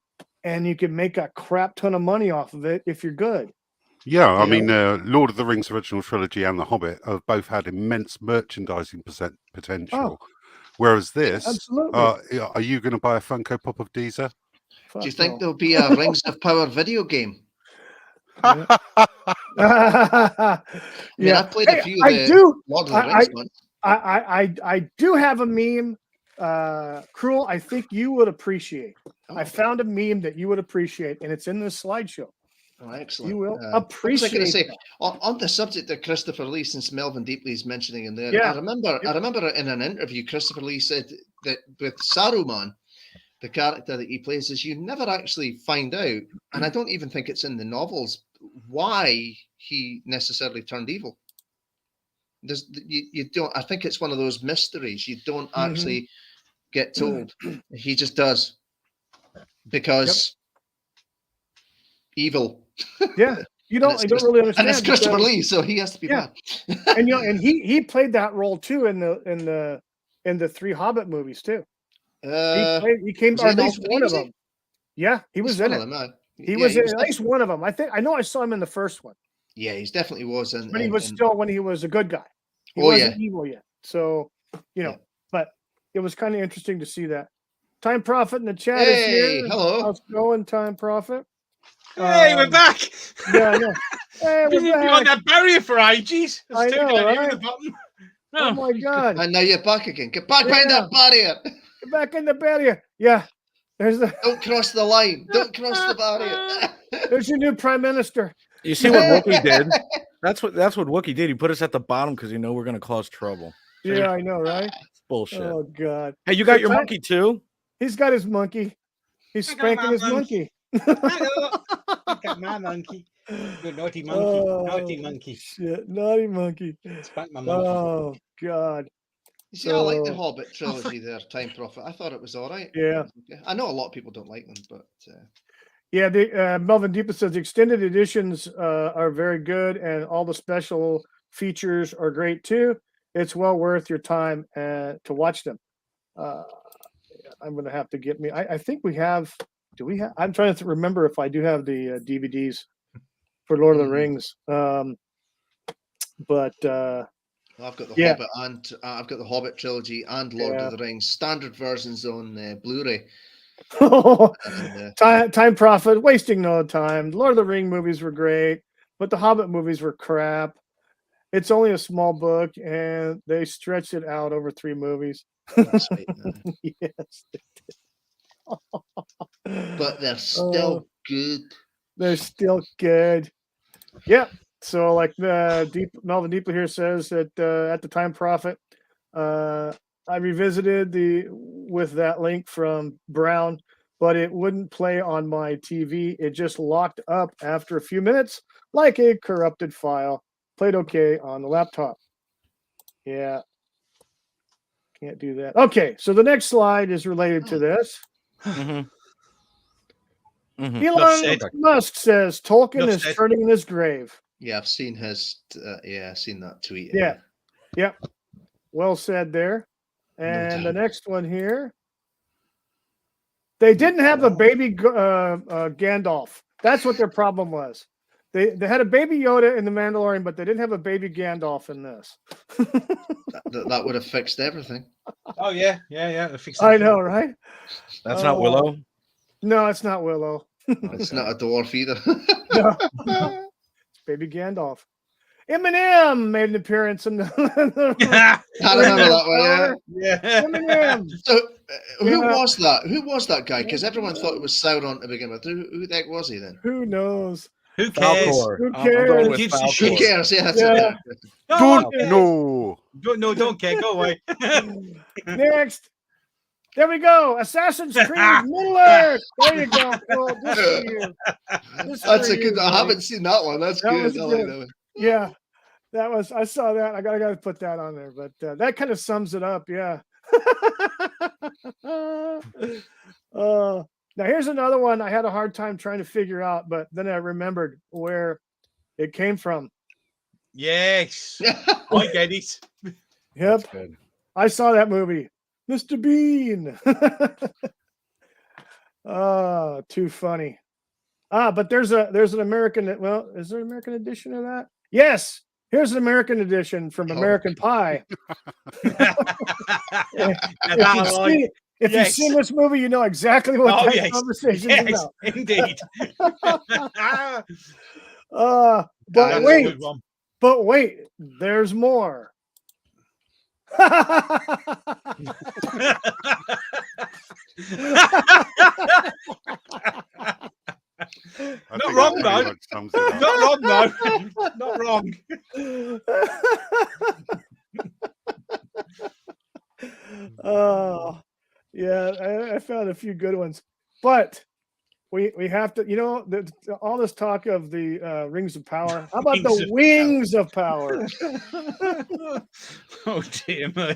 and you can make a crap ton of money off of it if you're good. Yeah, I mean, Lord of the Rings original trilogy and The Hobbit have both had immense merchandising potential. Whereas this, are you going to buy a Funko Pop of Deezer? Do you think there'll be a Rings of Power video game? Yeah. I mean, I've played a few of the Lord of the Rings ones. I do have a meme, Cruel, I think you would appreciate. I found a meme that you would appreciate, and it's in this slideshow. Oh, excellent. You will appreciate I was going to say, on the subject of Christopher Lee, since Melvin Deeply is mentioning in there, I remember in an interview, Christopher Lee said that with Saruman, the character that he plays, is you never actually find out, and I don't even think it's in the novels, why he necessarily turned evil. You don't. I think it's one of those mysteries. You don't actually get told. He just does because evil. Yeah, I don't really understand. And it's Christopher Lee, so he has to be bad. and he played that role too in the 3 Hobbit movies too. He came at least one of them. Yeah, he was in it. He was in at least one of them. I know I saw him in the first one. Yeah, he definitely was. But he was still when he was a good guy. He wasn't evil yet. So, but it was kind of interesting to see that. Time Prophet in the chat is here. Hello. How's it going, Time Prophet? Hey, we're back. Yeah, I know. Hey, we're back. On that barrier for ages. I know, right? The bottom. Oh my God. And now you're back again. Get back behind that barrier. Get back in the barrier. Yeah. Don't cross the line. Don't cross the barrier. There's your new prime minister. You see what Wookie did? That's what Wookie did. He put us at the bottom because we're going to cause trouble. Yeah, I know, right? Bullshit. Oh God. Hey, you got your monkey too? He's got his monkey. He's spanking his monkey. I got my monkey. Good naughty monkey. Naughty monkey. Shit, naughty monkey. Spank my monkey. Oh God. You see, I like the Hobbit trilogy there, Time Prophet. I thought it was all right. Yeah. I know a lot of people don't like them, but yeah, the Melvin Deepa says the extended editions are very good, and all the special features are great too. It's well worth your time to watch them. I'm gonna have to get me. I think we have. Do we have? I'm trying to remember if I do have the DVDs for Lord of the Rings. But I've got the Hobbit and I've got the Hobbit trilogy and Lord of the Rings standard versions on Blu-ray. Time Prophet, wasting no time. Lord of the Ring movies were great, but the Hobbit movies were crap. It's only a small book, and they stretched it out over 3 movies. That's right, yes, they did. But they're still good. They're still good. Yep. So, like Melvin Deeply here says that at the Time Prophet, I revisited with that link from Brown, but it wouldn't play on my TV. It just locked up after a few minutes, like a corrupted file. Played okay on the laptop. Yeah. Can't do that. Okay, so the next slide is related to this. Elon Musk says Tolkien is turning in his grave. Yeah, I've seen his. I've seen that tweet. Yeah. Yep. Well said there. And the next one here. They didn't have a baby Gandalf. That's what their problem was. They had a baby Yoda in The Mandalorian, but they didn't have a baby Gandalf in this. that would have fixed everything. Oh yeah. Fixed I know, right? That's not Willow. No, it's not Willow. It's not a dwarf either. No. It's baby Gandalf. Eminem made an appearance in the I remember that one. Yeah. Eminem. So, who was that? Who was that guy? Because everyone thought it was Sauron to begin with. Who the heck was he then? Who knows? Who cares? Falcor. Who I'm cares? going Who with gives a Falcor. shit? Who cares? Yeah, that's Yeah. it. Don't know. Don't care. Go away. Next. There we go. Assassin's Creed Middle Earth. There you go. Phil. This for you. That's a good. I haven't seen that one. That's That good. was I like good. that one. Yeah. That was, I saw that. I gotta put that on there, but that kind of sums it up. Yeah. Now here's another one I had a hard time trying to figure out, but then I remembered where it came from. Yes. I get it. Yep. Good. I saw that movie. Mr. Bean. Too funny. But there's an American, well, is there an American edition of that? Yes. Here's an American edition from American Pie. If you've seen this movie, you know exactly what that conversation is about. Indeed. But wait, there's more. Not wrong, though. Not wrong, though. Not wrong. Oh, yeah, I found a few good ones, but we have to, all this talk of the rings of power. How about the wings of power? Oh dear me.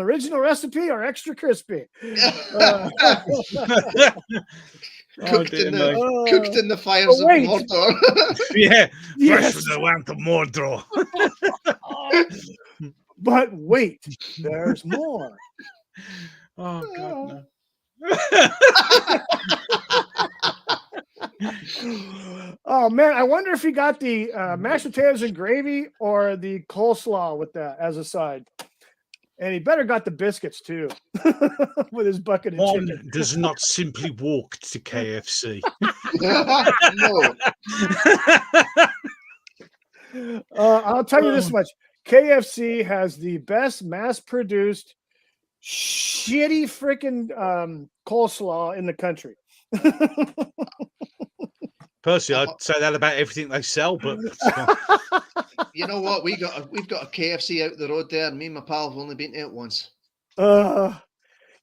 Original recipe or extra crispy? Cooked in the fires of Mordor. Yeah, fresh from the land of Mordor. But wait, there's more. Oh God, no. Oh man, I wonder if he got the mashed potatoes and gravy or the coleslaw with that as a side. And he better got the biscuits too, with his bucket of One chicken. does not simply walk to KFC. No. I'll tell you this much: KFC has the best mass-produced, shitty freaking coleslaw in the country. Personally, I'd say that about everything they sell, but you know what? We've got a KFC out the road there, and me and my pal have only been to it once. It's right,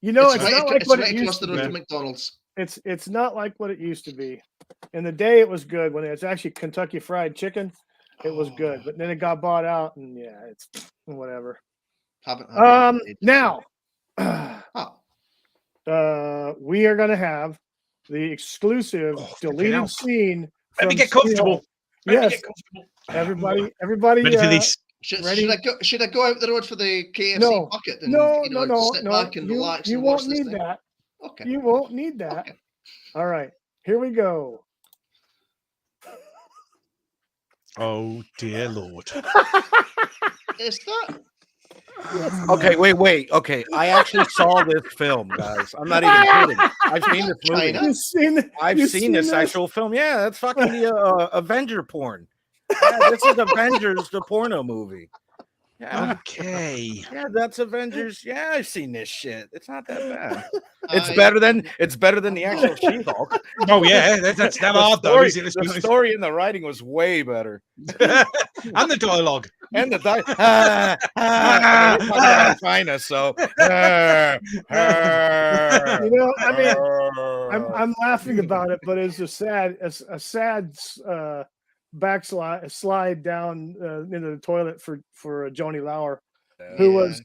not like what it right used across to the road be. to McDonald's. It's not like what it used to be. In the day, it was good when it was actually Kentucky Fried Chicken. It was good, but then it got bought out, and yeah, it's whatever. Now, we are gonna have the exclusive deleted scene. Let me get comfortable. Yes, everybody. Ready for this? Should I go out the road for the KFC bucket and sit back and relax? You won't need that. Okay. You won't need that. Okay. All right, here we go. Oh dear Lord! Is that? Okay, wait. Okay, I actually saw this film, guys. I'm not even kidding. I've seen this movie. I've seen this actual film. Yeah, that's fucking the Avenger porn. Yeah, this is Avengers, the porno movie. Yeah. Okay. Yeah, that's Avengers. Yeah, I've seen this shit. It's not that bad. It's better than the actual She-Hulk. Oh yeah, that's never hard though, is it? The story and the writing was way better. And the dialogue. And the China, so I'm laughing about it, but it's a sad slide down into the toilet for Joni Lauer, who was,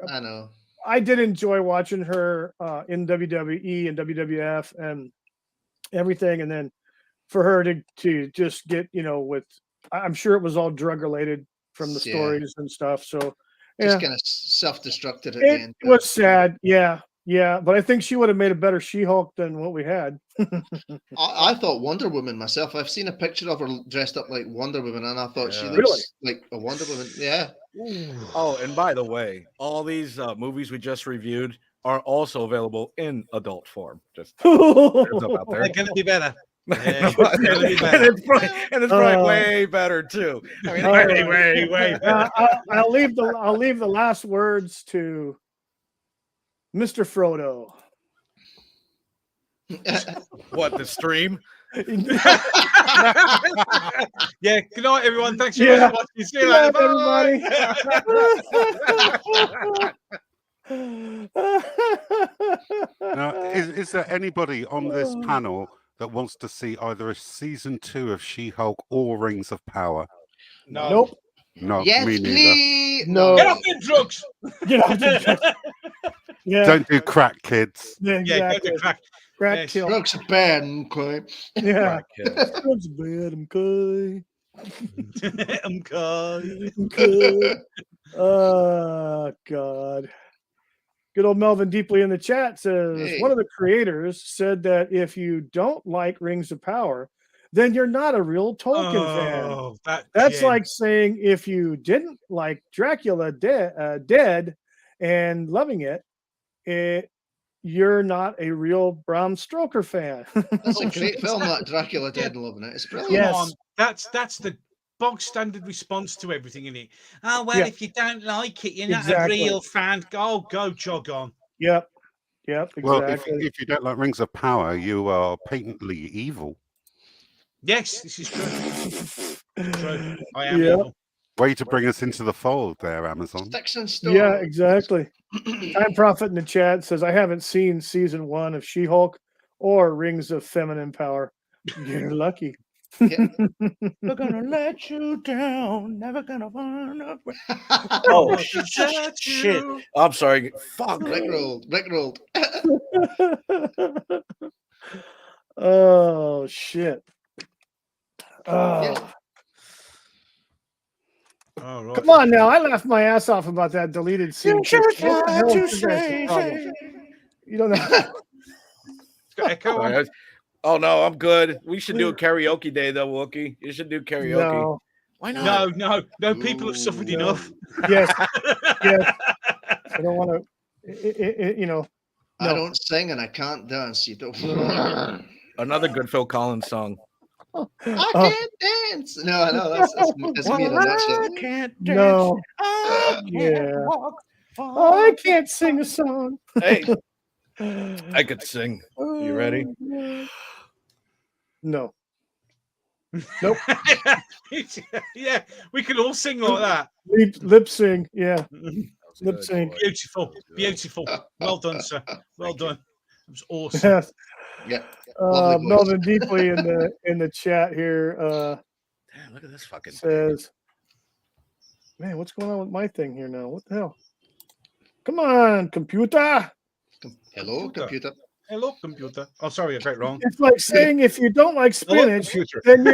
I know. I did enjoy watching her in WWE and WWF and everything, and then for her to just get with I'm sure it was all drug related from the stories and stuff. So just kind of self-destructed at the it end. was sad. Yeah. But I think she would have made a better She-Hulk than what we had. I thought Wonder Woman myself. I've seen a picture of her dressed up like Wonder Woman, and I thought she looks like a Wonder Woman. Yeah. Oh, and by the way, all these movies we just reviewed are also available in adult form. Just They're going to be better. Yeah, and it's probably way better too. I mean, way better. I'll leave the last words to Mr. Frodo. What, the stream? Yeah, good night, everyone. Thanks for watching. See you later. Bye, everybody. Now, is there anybody on this panel that wants to see either a season 2 of She-Hulk or Rings of Power? No. Nope. No, Yes, me neither. please. No. Get off the drugs. Get off the drugs. Yeah. Don't do crack, kids. Yeah, exactly. Yeah, don't do crack. Crack Yes. kill. Drugs are bad, okay? Yeah. Drugs are bad, okay. Okay. Oh, God. Good old Melvin Deeply in the chat says, one of the creators said that if you don't like Rings of Power, then you're not a real Tolkien fan. That's like saying if you didn't like Dracula dead and loving it, you're not a real Bram Stoker fan. That's a great film, that Dracula Dead and Loving It. It's brilliant. Yes. That's the bog standard response to everything, isn't it? Oh, well, if you don't like it, you're not a real fan. Go jog on. Yep, exactly. Well, if you don't like Rings of Power, you are patently evil. Yes, this is true. True. I am evil. Way to bring us into the fold there, Amazon. Sticks and stones. Yeah, exactly. Time Prophet in the chat says, I haven't seen season 1 of She-Hulk or Rings of Feminine Power. You're lucky. Yeah. We're gonna let you down, never gonna find a way. Oh shit! I'm sorry. Fuck. Rickrolled. Oh shit. Yeah. Oh, right. Come on now. I laughed my ass off about that deleted scene. You don't know. It's got echo on. Oh no, I'm good. We should do a karaoke day though, Wookie. You should do karaoke. No. Why not? No. People have suffered enough. Yes. I don't want to. No. I don't sing and I can't dance. You don't. Another good Phil Collins song. I can't dance. No, that's me. I can't dance. No. I can't walk. I can't sing a song. Hey, I could sing. You ready? No. Nope. Yeah, we can all sing like that. Lip sync. Yeah. Lip sync. Beautiful. Well done, sir. Well done. It was awesome. Yes. Yeah. Melvin Deeply in the chat here. Damn, look at this fucking says, man, what's going on with my thing here now? What the hell? Come on, computer. Hello, computer. Hello, computer. Oh, sorry, I got it wrong. It's like saying if you don't like spinach, then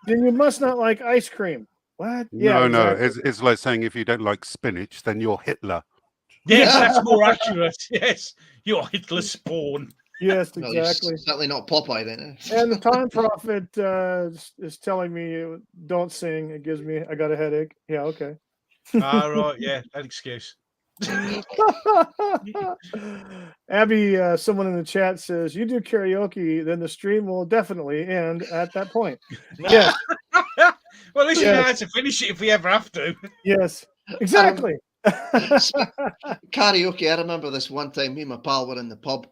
you must not like ice cream. What? Yeah, no. It's like saying if you don't like spinach, then you're Hitler. Yes, that's more accurate. Yes, you're Hitler's spawn. Yes, No, exactly. certainly not Popeye then. And the Time Prophet is telling me don't sing. It gives me I got a headache. Yeah, okay. Right, yeah, that excuse. Abby, someone in the chat says you do karaoke, then the stream will definitely end at that point. Yes. Well, at least you know how to finish it if we ever have to. Yes, exactly. Karaoke. I remember this one time. Me and my pal were in the pub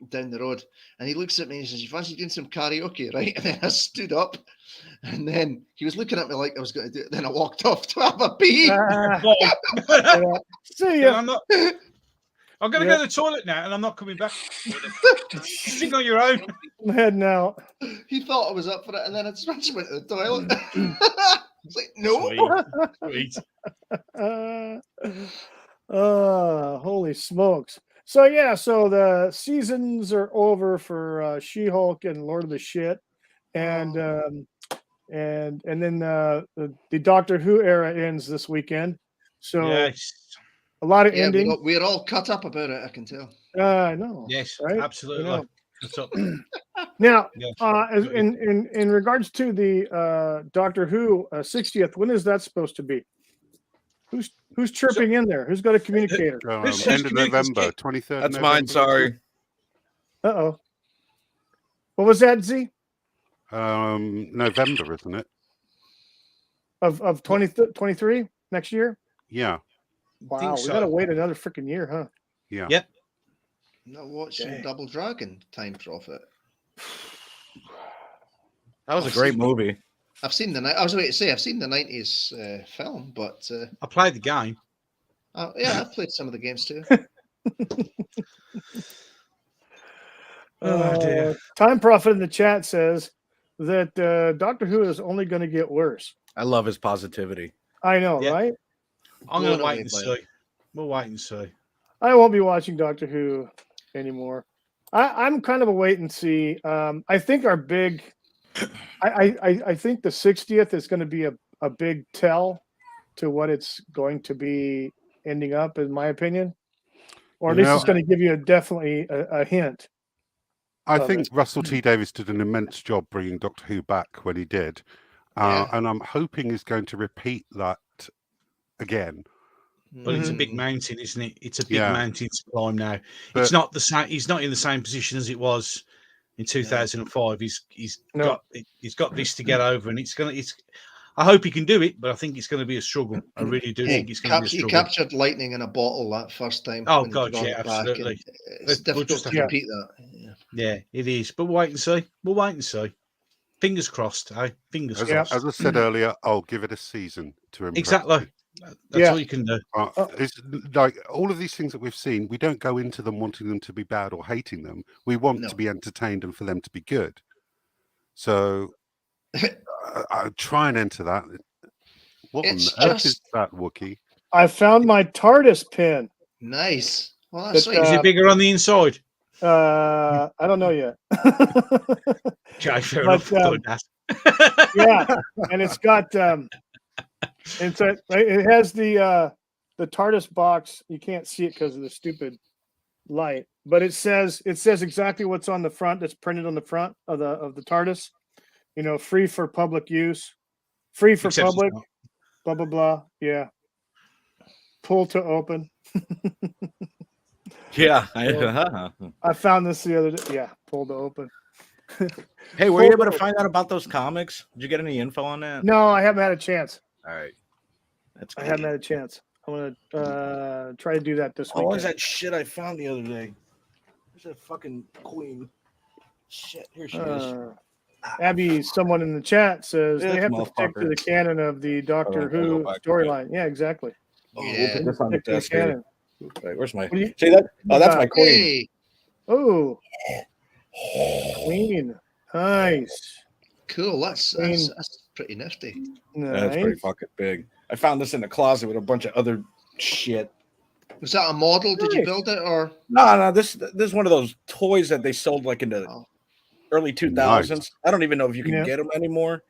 down the road, and he looks at me and he says, "You fancy doing some karaoke, right?" And then I stood up, and then he was looking at me like I was going to do it. Then I walked off to have a pee. See ya. I'm going to go to the toilet now, and I'm not coming back. Sing on your own. I'm heading out. He thought I was up for it, and then I just went to the toilet. It's like, no. Sweet. Holy smokes. So the seasons are over for She-Hulk and Lord of the Shit. And and then the Doctor Who era ends this weekend. So Yes. a lot of endings. We're all cut up about it, I can tell. I know. Yes, right? absolutely. You know. What's up? Now, Yes. in regards to the Doctor Who 60th, when is that supposed to be? Who's chirping in there? Who's got a communicator? Who's End of November, communicating? 23rd. That's November, mine. Sorry. Uh-oh. What was that, Z? November, isn't it? Of 2023 next year? Yeah. Wow, we so. gotta wait another freaking year, huh? Yeah. Yep. Not watching Double Dragon Time Prophet. That was a great movie. I've seen I was about to say I've seen the 90s film, but I played the game. yeah, I've played some of the games too. Oh dear. Time Prophet in the chat says that Doctor Who is only going to get worse. I love his positivity. I know, Yeah. right? I'm going to Blown wait away and by see. We'll wait and see. I won't be watching Doctor Who anymore. I'm kind of a wait and see. I think our big, I think the 60th is going to be a big tell to what it's going to be ending up, in my opinion, or at least it's going to give you definitely a hint. I think Russell T Davies did an immense job bringing Doctor Who back when he did, and I'm hoping he's going to repeat that again. But it's a big mountain, isn't it? It's a big mountain to climb now. But it's not the same. He's not in the same position as it was in 2005. He's got this to get over, and I hope he can do it, but I think it's going to be a struggle. I really do think it's going to be a struggle. He captured lightning in a bottle that first time. Oh God, yeah, absolutely. It's difficult to repeat that. Yeah, it is. But we'll wait and see. We'll wait and see. Fingers crossed. Fingers crossed. As I said earlier, I'll give it a season to impress Exactly. me. That's all you can do. It's like all of these things that we've seen, we don't go into them wanting them to be bad or hating them. We want to be entertained and for them to be good. So I'll try and enter that. What on earth is that, Wookiee? I found my TARDIS pin. Nice. Well, that's is it bigger on the inside? I don't know yet. Okay, fair enough. Yeah, and it's got it has the TARDIS box. You can't see it because of the stupid light, but it says exactly what's on the front. That's printed on the front of the TARDIS. You know, free for public use, free for public, blah blah blah. Yeah, pull to open. Yeah, I found this the other day. Yeah, pull to open. Hey, were you able to find out about those comics? Did you get any info on that? No, I haven't had a chance. All right, I haven't had a chance. I'm gonna try to do that this week. What was that shit I found the other day? Where's that fucking queen? Shit, here she is. Abby, someone in the chat says they have to stick to the canon of the Doctor Who storyline. Yeah, exactly. Yeah, we'll put this on the desk here. Right, where's my? See that? Oh, that's my queen. Hey. Oh, queen, nice, cool. That's pretty nifty. Nice. That's pretty fucking big. I found this in the closet with a bunch of other shit. Was that a model? Did you build it or? No. This is one of those toys that they sold like in the early 2000s. Nice. I don't even know if you can get them anymore.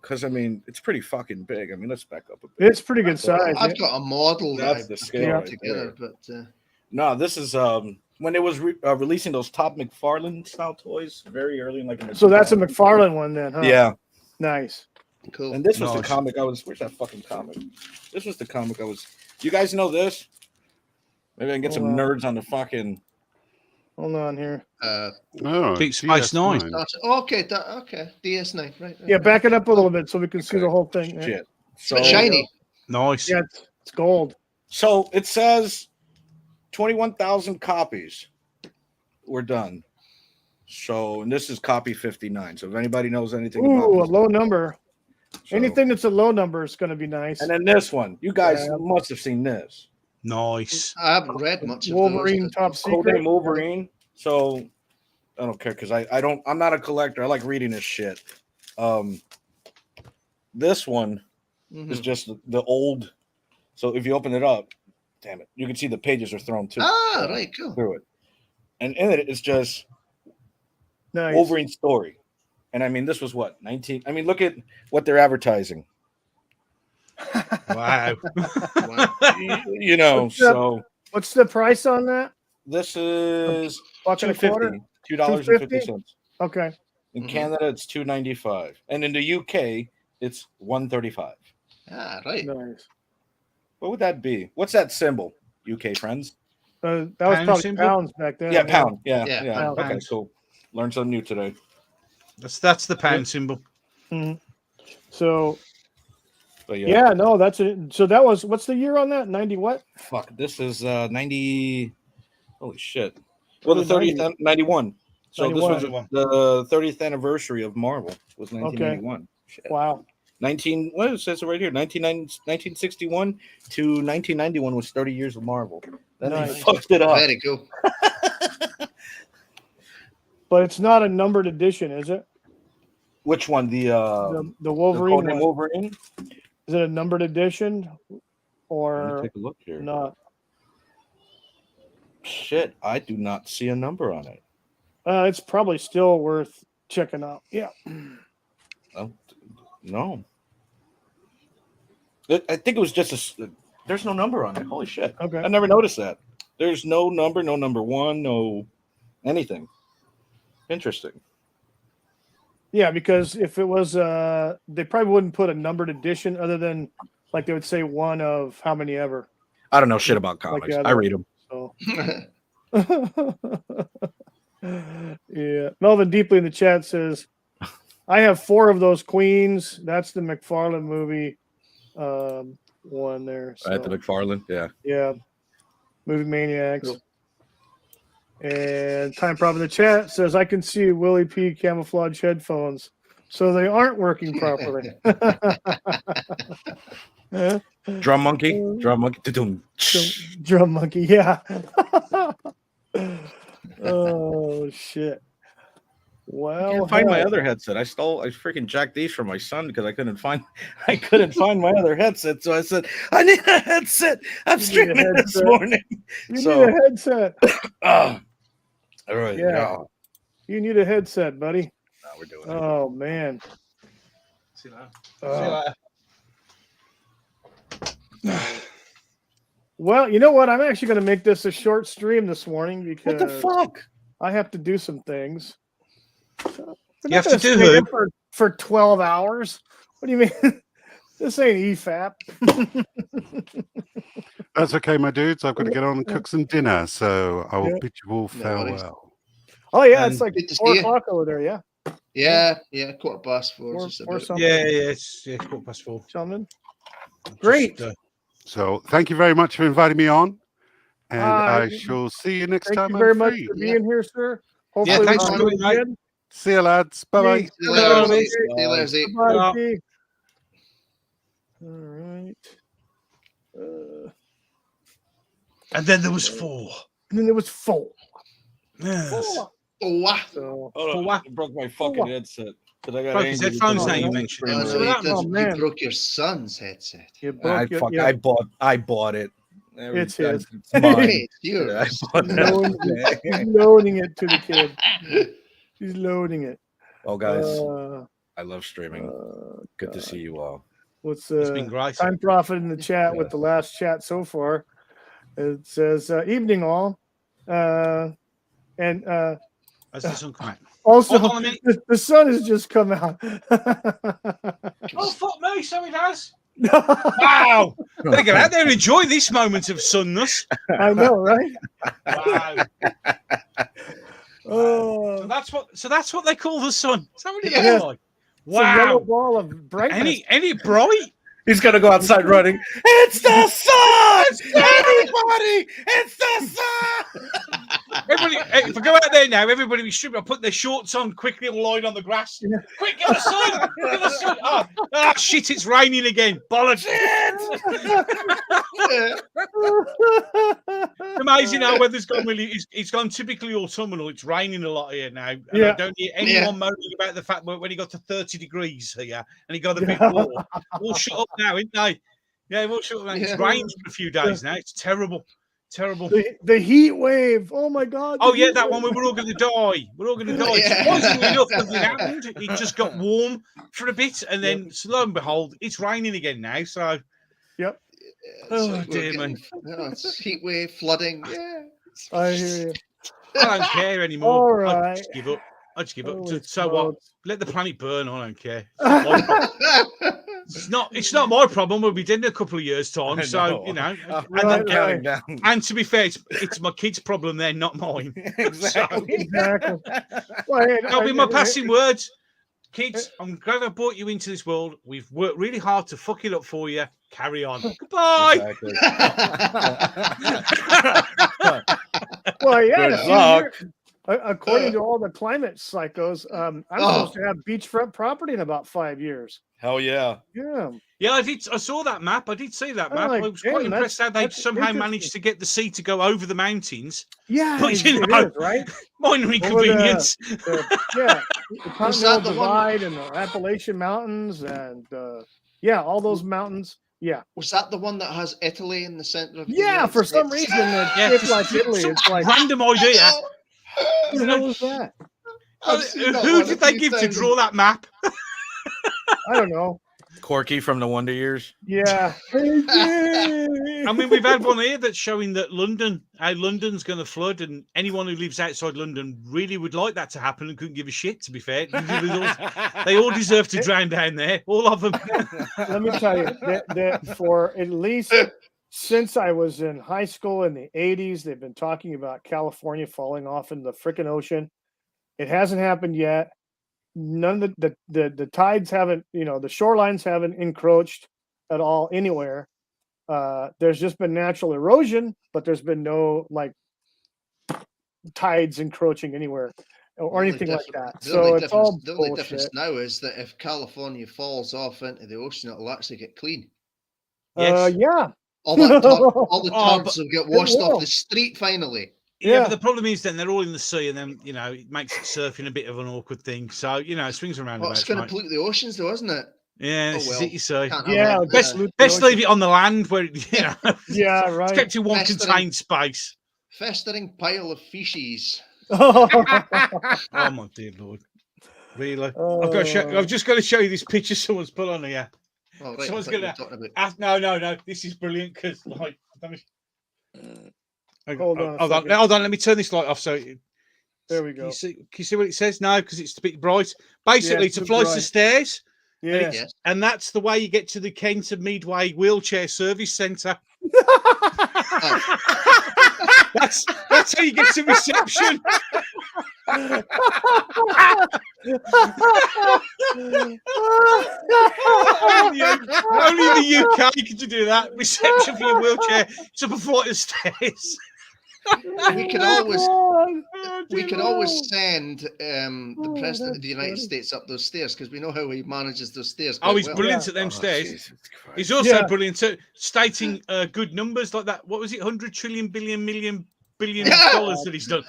Because I mean, it's pretty fucking big. I mean, let's back up a bit. It's pretty good size. I've got a model that's the scale right together, there. but no, this is when it was releasing those Todd McFarlane style toys very early in like. In so 2000s. That's a McFarlane one then, huh? Yeah. Nice. Cool. And this was the comic I was. Where's that fucking comic? This was the comic I was. You guys know this? Maybe I can get some nerds on the fucking. Hold on here. Big Spice 9. Okay, okay. DS9, right? Yeah, back it up a little bit so we can see the whole thing. Shit. So shiny. Nice. Yeah, it's gold. So it says 21,000 copies were done. So, and this is copy 59. So if anybody knows anything about this, a low number. So, anything that's a low number is going to be nice. And then this one, you guys must have seen this. Nice. I haven't read much of Wolverine Top Secret. Wolverine. So I don't care because I'm not a collector. I like reading this shit. This one is just the old. So if you open it up, damn it, you can see the pages are thrown too. Right, cool. Through it, and in it, it's just nice. Wolverine's story. And I mean, this was what 19. I mean, look at what they're advertising. Wow. You know, so what's the price on that? this is $2.50. $2.50. Okay. In Canada, it's $2.95, and in the UK, it's $1.35. Ah, right. Nice. What would that be? What's that symbol, UK friends? That was Pound probably symbol? pounds back then. Yeah, pound. Yeah. Pound. Okay, cool. Learned something new today. That's the pound symbol. Mm-hmm. So, But yeah, no, that's it. So that was, what's the year on that? 90 what? Fuck, this is 90. Holy shit. Well, the Early 30th, 91. So 91. this was the 30th anniversary of Marvel. Was 1991. Shit. Wow. 19. What it says it right here? 1961 to 1991 was 30 years of Marvel. Then they fucked it up. Very cool. But it's not a numbered edition, is it? Which one? The Wolverine one. Wolverine? Is it a numbered edition Let or me take a look here. not? Shit, I do not see a number on it. It's probably still worth checking out. Yeah. Oh, no. I think it was just there's no number on it. Holy shit. Okay. I never noticed that. There's no number, no number one, no anything. Interesting. Yeah, because if it was, they probably wouldn't put a numbered edition other than like they would say one of how many ever. I don't know shit about comics. I read them. So. Yeah. Melvin Deeply in the chat says, I have 4 of those queens. That's the McFarlane movie one there. So. Right, the McFarlane. Yeah. Yeah. Movie Maniacs. Cool. And Time Prop in the chat says, I can see WillyP camouflage headphones, so they aren't working properly. Drum monkey. Drum monkey, yeah. Oh, shit. Well, I can't find my other headset. I freaking jacked these from my son because I couldn't find my other headset. So I said, I need a headset. I'm streaming this morning. You need a headset. All right. Yeah. You need a headset, buddy. No, we're doing it. Oh man. See that? Well, you know what? I'm actually going to make this a short stream this morning because what the fuck? I have to do some things. You have to do who? For 12 hours. What do you mean? This ain't EFAP. That's okay, my dudes. I've got to get on and cook some dinner, so I will bid you all farewell. Oh yeah, it's like 4 o'clock over there. Yeah. Yeah, 4:15. It's 4:15. Gentlemen, great. So thank you very much for inviting me on, and I shall see you next time. Thank you very much for being here, sir. Hopefully thanks for coming, mate. See you, lads. Bye-bye. See you later, Zee. Bye. All right. And then there was 4. And then there was 4. Yes. So, I broke my fucking headset. Broke his headphones now, you mentioned. You broke your son's headset. I bought it. It's his. It's mine. It's yours. He's loading it to the kid. He's loading it. Well, guys, I love streaming. Good to see you all. What's It's been great. Time Prophet in the chat with the last chat so far? It says, "Evening all," and as the sun come out. Also, the sun has just come out. Oh, fuck me, so it has. Wow. Better get out there and enjoy this moment of sunness. I know, right? Wow. Oh. So that's what they call the sun. Is that what it looks like? Wow. It's a yellow ball of brightness. Any bright? He's gonna go outside running. It's the sun! Everybody! It's the sun! Everybody, if I go out there now, everybody be stripping. I'll put their shorts on quickly, lying on the grass. Yeah. Quick, get the sun! Get the sun! Oh, shit, it's raining again. Bollocks. Amazing how weather's gone really. It's gone typically autumnal. It's raining a lot here now. And I don't hear anyone moaning about the fact when he got to 30 degrees here and he got a bit warm. We'll shut up now, ain't they? Yeah, we'll shut up now. It's rained for a few days now. It's terrible. Terrible. The heat wave. Oh my God. Oh yeah, that one where we're all going to die. We're all going to die. Yeah. Surprisingly enough, nothing happened. It just got warm for a bit, and then lo and behold, it's raining again now. So, yep. Oh dear me. It's heat wave, flooding. Yeah. I hear you. I don't care anymore. All right. I just give up. I just give up. Holy So what? smokes. Let the planet burn. I don't care. It's not my problem. We'll be dead in a couple of years' time. So you know, I'm counting down. and to be fair, it's my kids' problem. They're not mine. Exactly. Exactly. Well, hey, That'll be my passing words. Kids, I'm glad I brought you into this world. We've worked really hard to fuck it up for you. Carry on. Goodbye. Exactly. Well, yeah. Good see, luck. according to all the climate psychos, I'm supposed to have beachfront property in about 5 years. Hell yeah. Yeah. Yeah, I did. I saw that map. I did see that map. like, I was quite damn, impressed how they that's somehow interesting. managed to get the sea to go over the mountains. Yeah, But, it you know, is, right? Minor Over inconvenience. Yeah, the Was that Continental the one- Divide and the Appalachian Mountains and yeah, all those mountains. Yeah, Was that the one that has Italy in the center of the yeah. United For some States? reason, it's like Italy. Some It's like, random idea. what the hell was that? I've seen that Who one a did they few give to times. draw that map? I don't know. Corky from the Wonder Years. Yeah. I mean, we've had one here that's showing that how London's going to flood, and anyone who lives outside London really would like that to happen and couldn't give a shit, to be fair. They all deserve to drown down there, all of them. Let me tell you that for at least since I was in high school in the 80s, they've been talking about California falling off in the freaking ocean. It hasn't happened yet. None of the tides haven't, the shorelines haven't encroached at all anywhere. There's just been natural erosion, but there's been no like tides encroaching anywhere or anything like that. So it's all the only bullshit. difference now is that if California falls off into the ocean, it'll actually get clean. Yes. Yeah. All the Oh, turds will get washed will. off the street finally. Yeah, but the problem is then they're all in the sea, and then it makes surfing a bit of an awkward thing. So swings around. Well, it's going to pollute the oceans, though, isn't it? Yeah, this is it. You say. Can't have Yeah, it. Best leave it on the land where Yeah, it's right. kept in one Festering. contained space. Festering pile of feces. Oh my dear lord! Really? I've just got to show you this picture someone's put on here. Oh, right, Someone's I thought you gonna were talking about- ask, no. This is brilliant because Hold on a hold second. on. Let me turn this light off. So There we Can go. you see what it says? No, because it's a bit bright. Basically, it's it's a too flight bright. of stairs, Yeah. Yes. and that's the way you get to the Kent and Midway Wheelchair Service Centre. That's how you get to reception. Only in the UK can you do that. Reception for your wheelchair. It's up a flight of stairs. We can always Oh, we dear can Lord. always send the Oh, president of that's the United funny. States up those stairs because we know how he manages those stairs. Oh, quite he's well. brilliant Yeah. at them Oh, stairs. Jesus Christ. He's also Yeah. brilliant at stating good numbers like that. What was it? 100 trillion, billion, million, billion Yeah. dollars that he's done.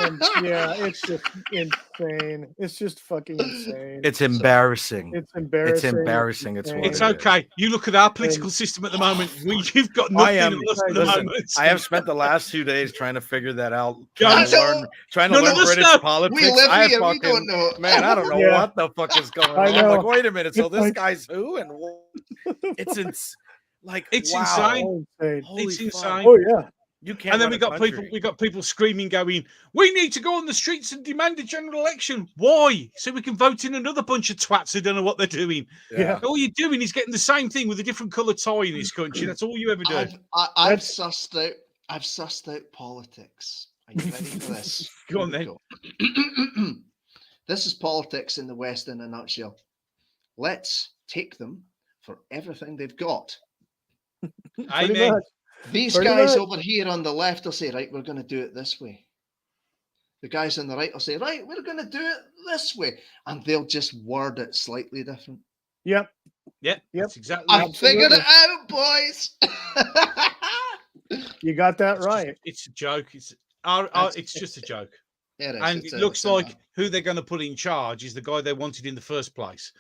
And, yeah, it's just insane. It's just fucking insane. It's embarrassing. It's embarrassing. It's embarrassing. It's what It's it is. okay. You look at our political system at the moment. You've got nothing I am. on us at the Listen, moment. I have spent the last 2 days trying to figure that out. Yeah, Trying to None learn of us British know. politics. We live I here. We fucking, don't know. man, I don't know Yeah. what the fuck is going on. I I'm know. like, wait a minute. So It's this like- guy's who and it's like It's wow. insane. Insane. Holy It's fuck. insane. Oh yeah. You can't. And then run we a got country. people screaming, going, "We need to go on the streets and demand a general election." Why? So we can vote in another bunch of twats who don't know what they're doing. Yeah. All you're doing is getting the same thing with a different colour tie in this country. That's all you ever do. I've sussed out politics. Are you ready for this? Go on Here then. we go. This is politics in the West in a nutshell. Let's take them for everything they've got. Pretty Amen. much. These Pretty guys much. over here on the left will say, right, we're going to do it this way. The guys on the right will say, right, we're going to do it this way. And they'll just word it slightly different. Yep. Yeah, Yep. that's exactly. I've figured it Absolutely. out, boys. You got that It's right. It's a joke. It's just a joke. It is, And it's it a- looks it's a- like who they're going to put in charge is the guy they wanted in the first place.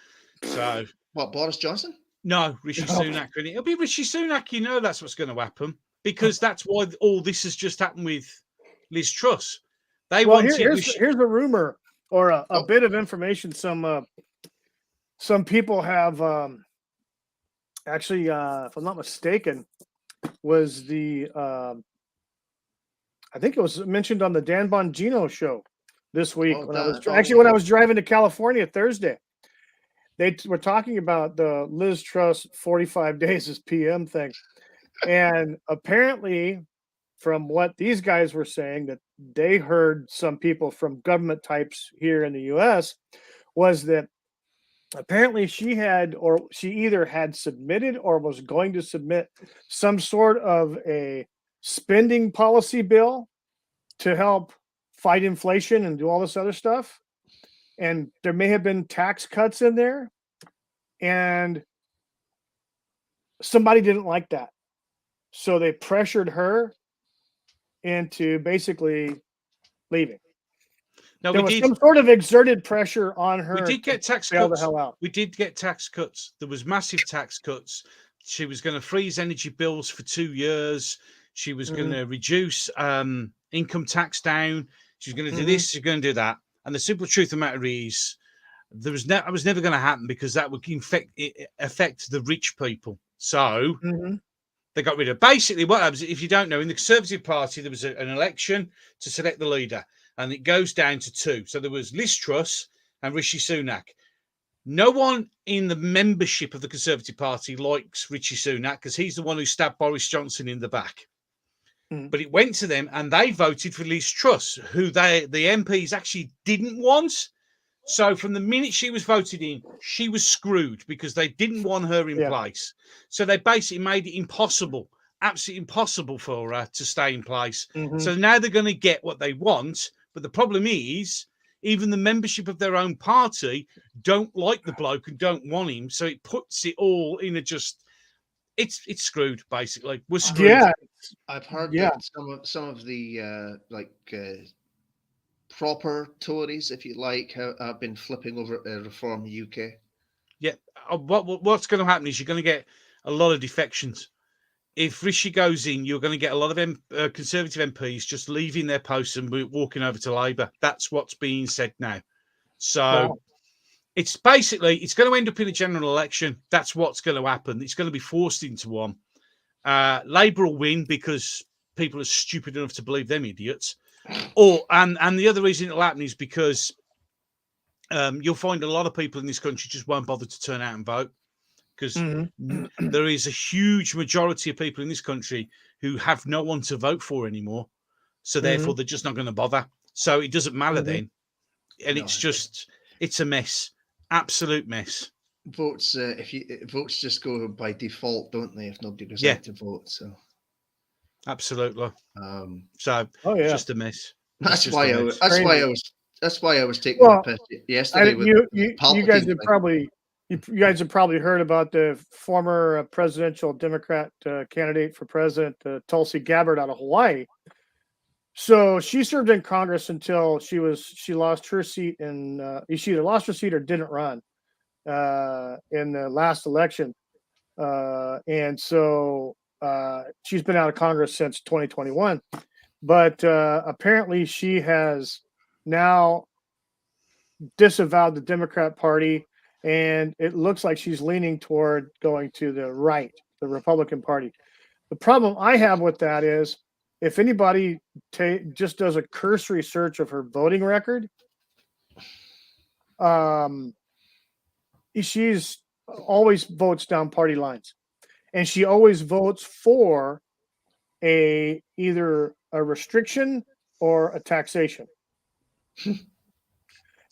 So What, Boris Johnson? no, Rishi No. Sunak. It'll be Rishi Sunak. You know that's what's going to happen. because that's why all this has just happened with Liz Truss. They well, wanted. Here's a rumor or a bit of information. Some people have actually, if I'm not mistaken, was the I think it was mentioned on the Dan Bongino show this week when I was driving to California Thursday. They were talking about the Liz Truss 45 days as PM thing, and apparently, from what these guys were saying, that they heard some people from government types here in the U.S. was that apparently she either had submitted or was going to submit some sort of a spending policy bill to help fight inflation and do all this other stuff. And there may have been tax cuts in there. And somebody didn't like that. So they pressured her into basically leaving. No, there was some sort of exerted pressure on her. We did get tax cuts. The hell out. We did get tax cuts. There was massive tax cuts. She was going to freeze energy bills for 2 years. She was going to reduce income tax down. She was going to do this. She's going to do that. And the simple truth of the matter is, that was never going to happen because that would affect the rich people. So they got rid of. Basically, what happens, if you don't know, in the Conservative Party, there was an election to select the leader. And it goes down to two. So there was Liz Truss and Rishi Sunak. No one in the membership of the Conservative Party likes Rishi Sunak because he's the one who stabbed Boris Johnson in the back. But it went to them and they voted for Liz Truss, who the MPs actually didn't want. So from the minute she was voted in, she was screwed because they didn't want her in place. So they basically made it impossible, absolutely impossible for her to stay in place. So now they're going to get what they want. But the problem is, even the membership of their own party don't like the bloke and don't want him. So it puts it all in it's screwed, basically. We're screwed. Yeah. I've heard that some of the proper Tories, if you like, have been flipping over to Reform UK. Yeah. What's going to happen is you're going to get a lot of defections. If Rishi goes in, you're going to get a lot of Conservative MPs just leaving their posts and walking over to Labour. That's what's being said now. So it's basically, it's going to end up in a general election. That's what's going to happen. It's going to be forced into one. Labour will win because people are stupid enough to believe them idiots. And the other reason it'll happen is because you'll find a lot of people in this country just won't bother to turn out and vote. Because there is a huge majority of people in this country who have no one to vote for anymore. So therefore, they're just not going to bother. So it doesn't matter then. And it's a mess. Absolute mess. Votes, votes just go by default, don't they? If nobody goes out to vote. So absolutely. So it's just a mess. That's why I was taking the piss yesterday. You guys have probably. You guys have probably heard about the former presidential Democrat candidate for president, Tulsi Gabbard out of Hawaii. So she served in Congress until she lost her seat she either lost her seat or didn't run in the last election. And so she's been out of Congress since 2021. But apparently she has now disavowed the Democrat Party. And it looks like she's leaning toward going to the right, the Republican Party. The problem I have with that is if anybody just does a cursory search of her voting record, she's always votes down party lines. And she always votes for either a restriction or a taxation.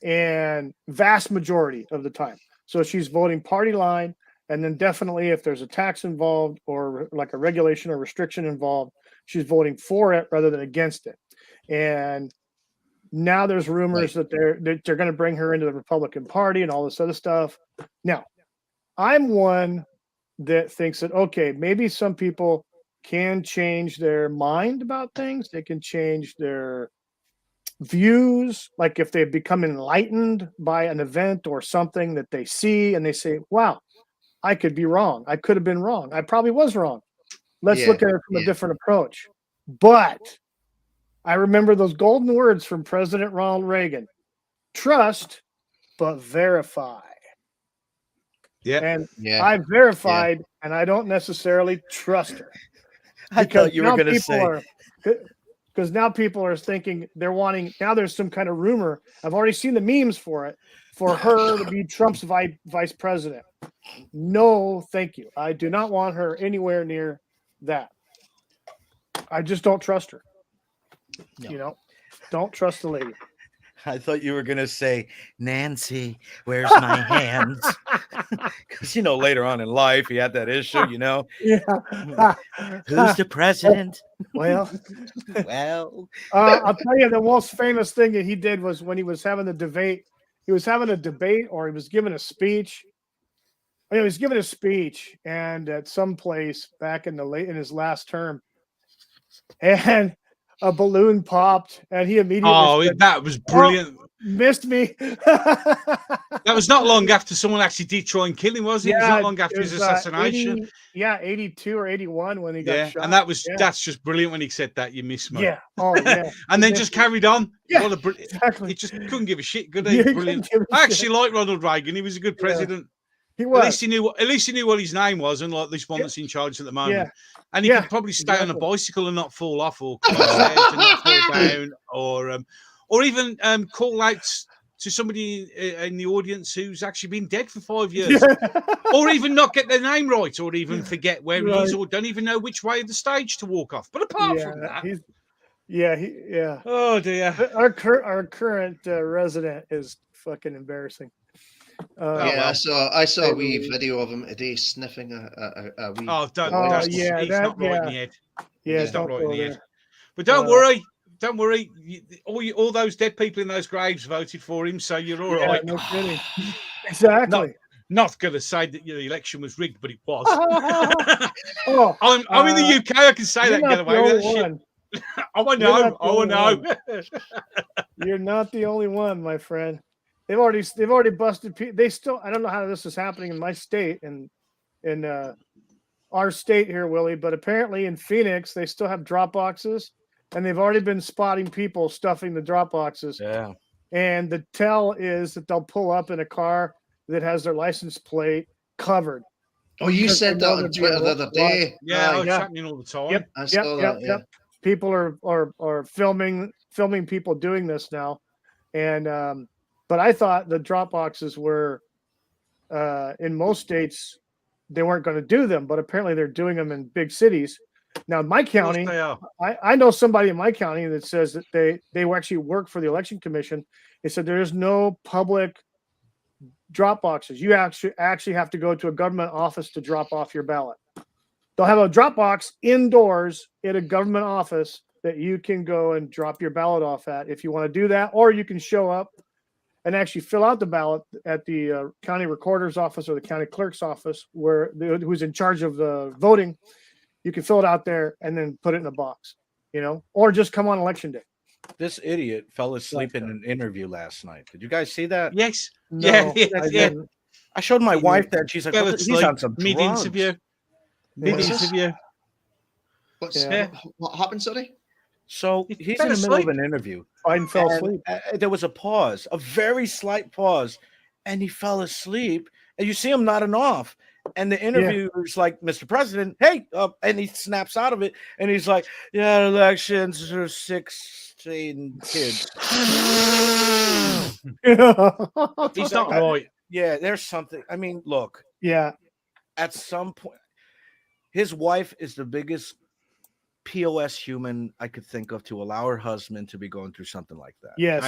And vast majority of the time. So she's voting party line, and then definitely if there's a tax involved or like a regulation or restriction involved, she's voting for it rather than against it. And now there's rumors that they're going to bring her into the Republican Party and all this other stuff. Now, I'm one that thinks that, okay, maybe some people can change their mind about things. They can change their views, like if they've become enlightened by an event or something that they see and they say, wow, I could be wrong. I could have been wrong. I probably was wrong. let's look at it from a different approach. But I remember those golden words from President Ronald Reagan: trust, but verify. Yeah. And I verified, and I don't necessarily trust her. I thought you were going to say. Because now people are thinking they're wanting, now there's some kind of rumor. I've already seen the memes for it, for her to be Trump's vice president. No, thank you. I do not want her anywhere near that. I just don't trust her. No. You know, don't trust the lady. I thought you were going to say, Nancy, where's my hands? Because, you know, later on in life, he had that issue, you know. Yeah. Who's the president? Well, I'll tell you the most famous thing that he did was when he was having the debate. He was having a debate, or he was giving a speech. He was giving a speech, and at some place back in his last term, and a balloon popped, and he immediately said, that was brilliant. Oh, missed me. That was not long after someone actually did try and kill him, was it? It was not long after his assassination. 82 or 81 when he got shot. And that's just brilliant when he said that. You miss me. Yeah. Oh, yeah. And then just carried on. Yeah, exactly. He just couldn't give a shit, could he? Brilliant. I actually like Ronald Reagan. He was a good president. He was. At least he knew what his name was, unlike this one that's in charge at the moment. Yeah. And he could probably stay on a bicycle and not fall off, or climb stairs and not fall down, or even call out to somebody in the audience who's actually been dead for 5 years, or even not get their name right, or even forget where he is, or don't even know which way of the stage to walk off. But apart from that, oh dear, our current resident is fucking embarrassing. I saw a wee video of him today sniffing a wee. Oh, don't! He's not right in the head. Yeah, he's not right in the head. But don't worry. Don't worry. All those dead people in those graves voted for him, so you're all right. No kidding. Exactly. Not going to say that the election was rigged, but it was. I'm in the UK. I can say that and get away with that shit. I know. You're not the only one, my friend. They've already busted people. They still. I don't know how this is happening in my state and in our state here, Willie. But apparently in Phoenix, they still have drop boxes. And they've already been spotting people stuffing the drop boxes. Yeah. And the tell is that they'll pull up in a car that has their license plate covered. Oh, you said that on Twitter the other day. Yeah, it's happening all the time. Yep. I saw that. Yep. People are filming people doing this now. And but I thought the drop boxes were in most states they weren't going to do them, but apparently they're doing them in big cities. Now, in my county, I know somebody in my county that says that they actually work for the election commission. They said there is no public drop boxes. You actually have to go to a government office to drop off your ballot. They'll have a drop box indoors at a government office that you can go and drop your ballot off at if you want to do that, or you can show up and actually fill out the ballot at the county recorder's office or the county clerk's office, who's in charge of the voting. You can fill it out there and then put it in a box, or just come on election day. This idiot fell asleep in an interview last night. Did you guys see that? Yes. No, Yeah. I showed my wife that. She's like, he's on some mid-interview. Mid-interview. What happened, sorry? So he's in the middle of an interview. Biden fell asleep. There was a pause, a very slight pause, and he fell asleep. And you see him nodding off. And the interviewer's like, Mr. President, hey, and he snaps out of it. And he's like, yeah, elections are 16 kids. He's not right. Yeah, there's something. I mean, look. Yeah. At some point, his wife is the biggest POS human I could think of to allow her husband to be going through something like that. Yes.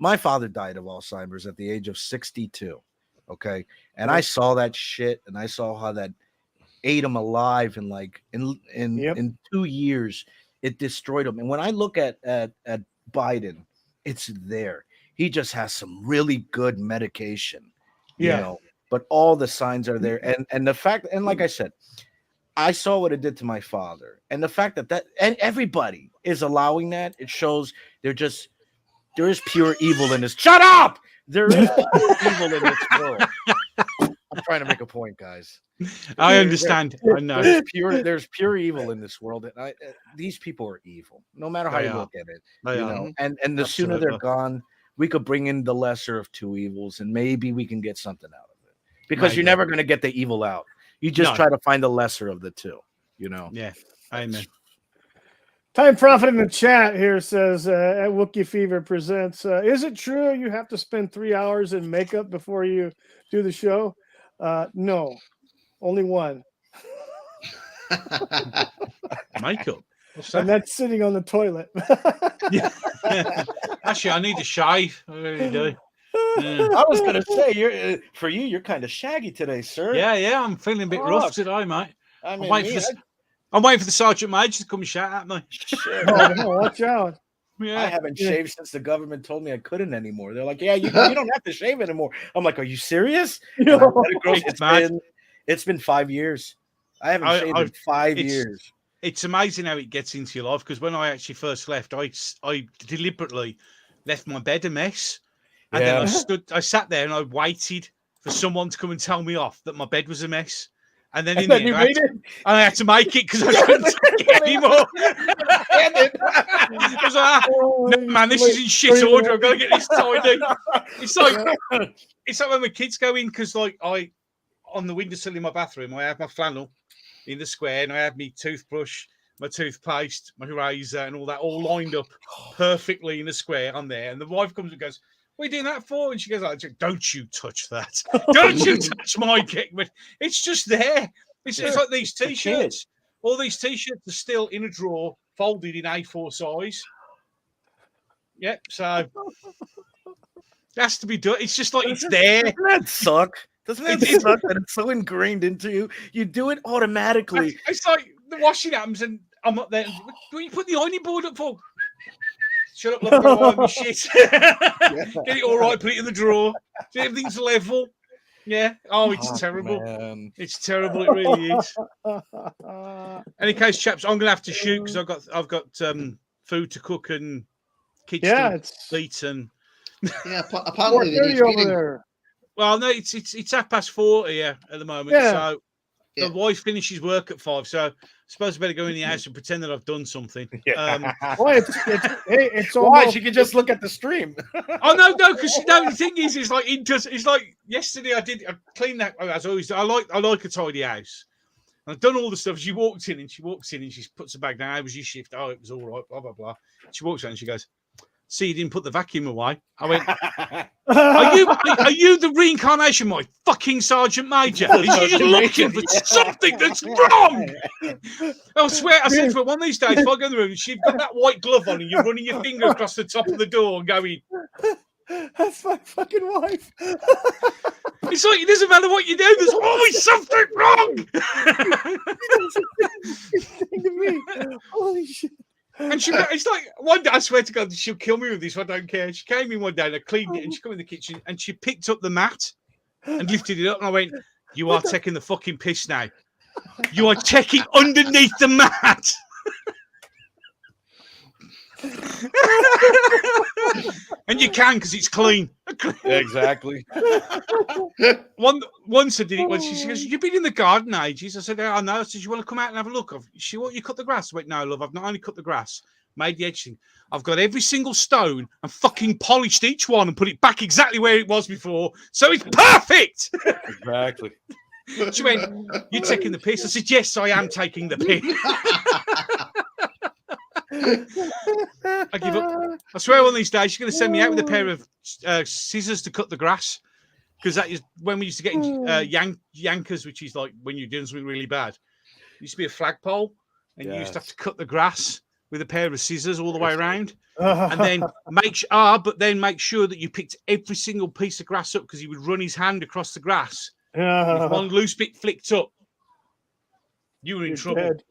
My father died of Alzheimer's at the age of 62. Okay. And I saw that shit and I saw how that ate him alive and in 2 years it destroyed him. And when I look at Biden, it's there. He just has some really good medication, you know, but all the signs are there. And the fact, and like I said, I saw what it did to my father. And the fact that and everybody is allowing that, it shows there is pure evil in this. Shut up! There is evil in this world. I trying to make a point, guys. I understand. I know. There's pure evil in this world, and these people are evil, no matter how you look at it. You know, and the sooner they're gone, we could bring in the lesser of two evils, and maybe we can get something out of it. Because you're never going to get the evil out. You just try to find the lesser of the two. You know. Yeah. Amen. Time Prophet in the chat here says, at Wookiee Fever presents, is it true you have to spend 3 hours in makeup before you do the show? No, only one. Makeup? What's And that's sitting on the toilet. Yeah. Actually, I need a shave. I really do. Yeah. I was going to say, you're kind of shaggy today, sir. Yeah, I'm feeling a bit rough today, mate. I mean, I'm waiting for the Sergeant Major to come and shout at me. No, watch out. Yeah. I haven't shaved since the government told me I couldn't anymore. They're like, yeah, you don't have to shave anymore. I'm like, are you serious? It's been 5 years. I haven't shaved in 5 years. It's amazing how it gets into your life, because when I actually first left, I deliberately left my bed a mess. And then I sat there and I waited for someone to come and tell me off that my bed was a mess. And then I had to make it because I couldn't take it anymore. I was like, no, man, this is in shit order. I've got to get this tidy. It's like when the kids go in, because like on the windowsill in my bathroom, I have my flannel in the square, and I have my toothbrush, my toothpaste, my razor, and all that all lined up perfectly in the square on there. And the wife comes and goes, "What are you doing that for?" And she goes, "Don't you touch that. Don't you touch my kick." But it's just there. It's like these T-shirts. All these T-shirts are still in a drawer, folded in A4 size. Yep, so it has to be done. It's just like it's there. Doesn't that suck? Doesn't it suck that it's so ingrained into you? You do it automatically. It's like the washing happens, and I'm up there. What you put the ironing board up for? Shut up, love, go on, shit. Get it all right, put it in the drawer. Everything's level. Yeah. Oh, it's terrible. Man. It's terrible. It really is. Any case, chaps, I'm gonna have to shoot because I've got food to cook and kids to eat and. Yeah, apparently they need feeding. There. Well, no, it's 4:30 here at the moment. Yeah. So the wife finishes work at 5. So I suppose I better go in the house and pretend that I've done something. Yeah. It's why she can just look at the stream. Oh no, because the thing is, it's like yesterday I cleaned that as always. I like a tidy house. And I've done all the stuff. She walks in and she puts her bag down. How was your shift? Oh, it was all right. Blah blah blah. She walks out and she goes, "See, you didn't put the vacuum away." I went, are you the reincarnation, my fucking Sergeant Major? Is you just looking for something that's wrong? I swear, I said to her, one of these days, if I go in the room, she's got that white glove on and you're running your finger across the top of the door and going, "That's my fucking wife." It's like, it doesn't matter what you do, there's always something wrong. Holy shit. And it's like one day, I swear to God, she'll kill me with this. I don't care. She came in one day and I cleaned it, and she came in the kitchen and she picked up the mat and lifted it up, and I went, "You are taking the fucking piss now. You are checking underneath the mat." And you can, because it's clean. Exactly. Once I did it when she goes, "You've been in the garden ages." I said, "Oh no." I said, "You want to come out and have a look?" She want you cut the grass? I went, "No, love, I've not only cut the grass, made the edging. I've got every single stone and fucking polished each one and put it back exactly where it was before. So it's perfect." Exactly. She went, "You're taking the piss?" I said, "Yes, I am taking the piss." I give up. I swear one of these days she's going to send me out with a pair of scissors to cut the grass, because that is when we used to get yankers, which is like when you're doing something really bad. It used to be a flagpole, and you used to have to cut the grass with a pair of scissors all the way around, and then make sure that you picked every single piece of grass up, because he would run his hand across the grass. If one loose bit flicked up, you were in trouble. Dead.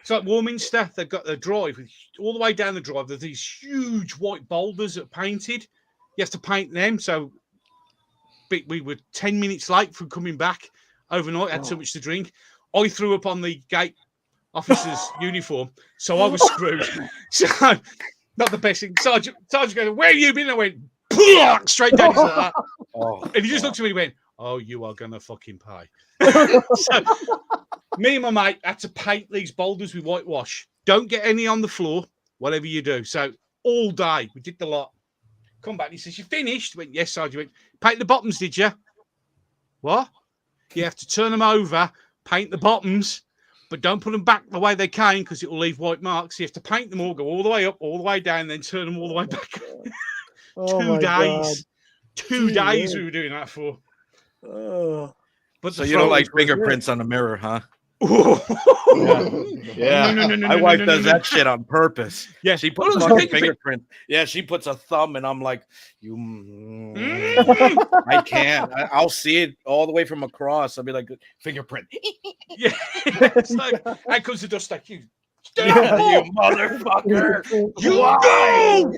It's like Warminster. They've got a drive all the way down the drive. There's these huge white boulders that are painted. You have to paint them. So we were 10 minutes late from coming back overnight. Had so much to drink. I threw up on the gate officer's uniform, so I was screwed. So not the best thing. Sergeant goes, "Where have you been?" I went straight down. Like that. And he just looked at me and went, Oh, you are gonna fucking pay. So, me and my mate had to paint these boulders with whitewash. Don't get any on the floor, whatever you do. So all day we did the lot. Come back, he says, "You finished?" Went, "Yes, Sergeant." Went, "Paint the bottoms, did you?" "What?" "You have to turn them over, paint the bottoms, but don't put them back the way they came because it will leave white marks. You have to paint them all, go all the way up, all the way down, then turn them all the way back." Oh 2 my days. God. 2 days we were doing that for. But so you don't like fingerprints on the mirror, huh? Yeah. No, My wife does that shit on purpose. Yeah, she puts a fucking fingerprint. Yeah, she puts a thumb, and I'm like, I can't. I'll see it all the way from across. I'll be like, fingerprint. Yeah, it's like, out comes the dust like you. You motherfucker! You go.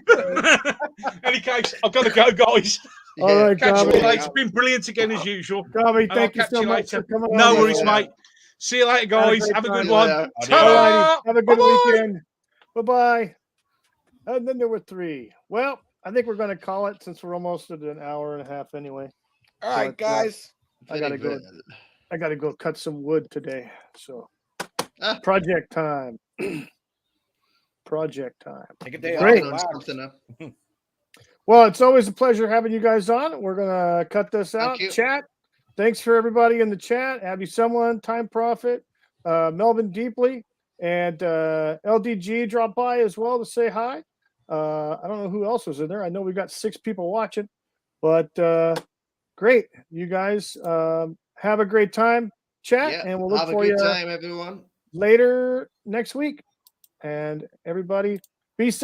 Any case, I've got to go, guys. All right, Catch you Gobby. later. It's been brilliant again as usual. Gobby, And thank I'll you so catch you much for later. coming No on. worries, mate. See you later, guys. great Have a good time. one. Adios. Ta-ra. Have a good Bye-bye. weekend. Bye-bye. And then there were 3. Well, I think we're going to call it since we're almost at an hour and a half anyway. All right, guys. I got to go. I got to go cut some wood today. So project time. Project time. Take a day Great. off. Well, it's always a pleasure having you guys on. We're going to cut this out. Chat. Thanks for everybody in the chat. Abby Someone, Time Prophet, Melvin Deeply, and LDG dropped by as well to say hi. I don't know who else was in there. I know we got 6 people watching, but great. You guys have a great time. Chat, and we'll look for you. Have a good time, everyone. Later next week. And everybody, be safe.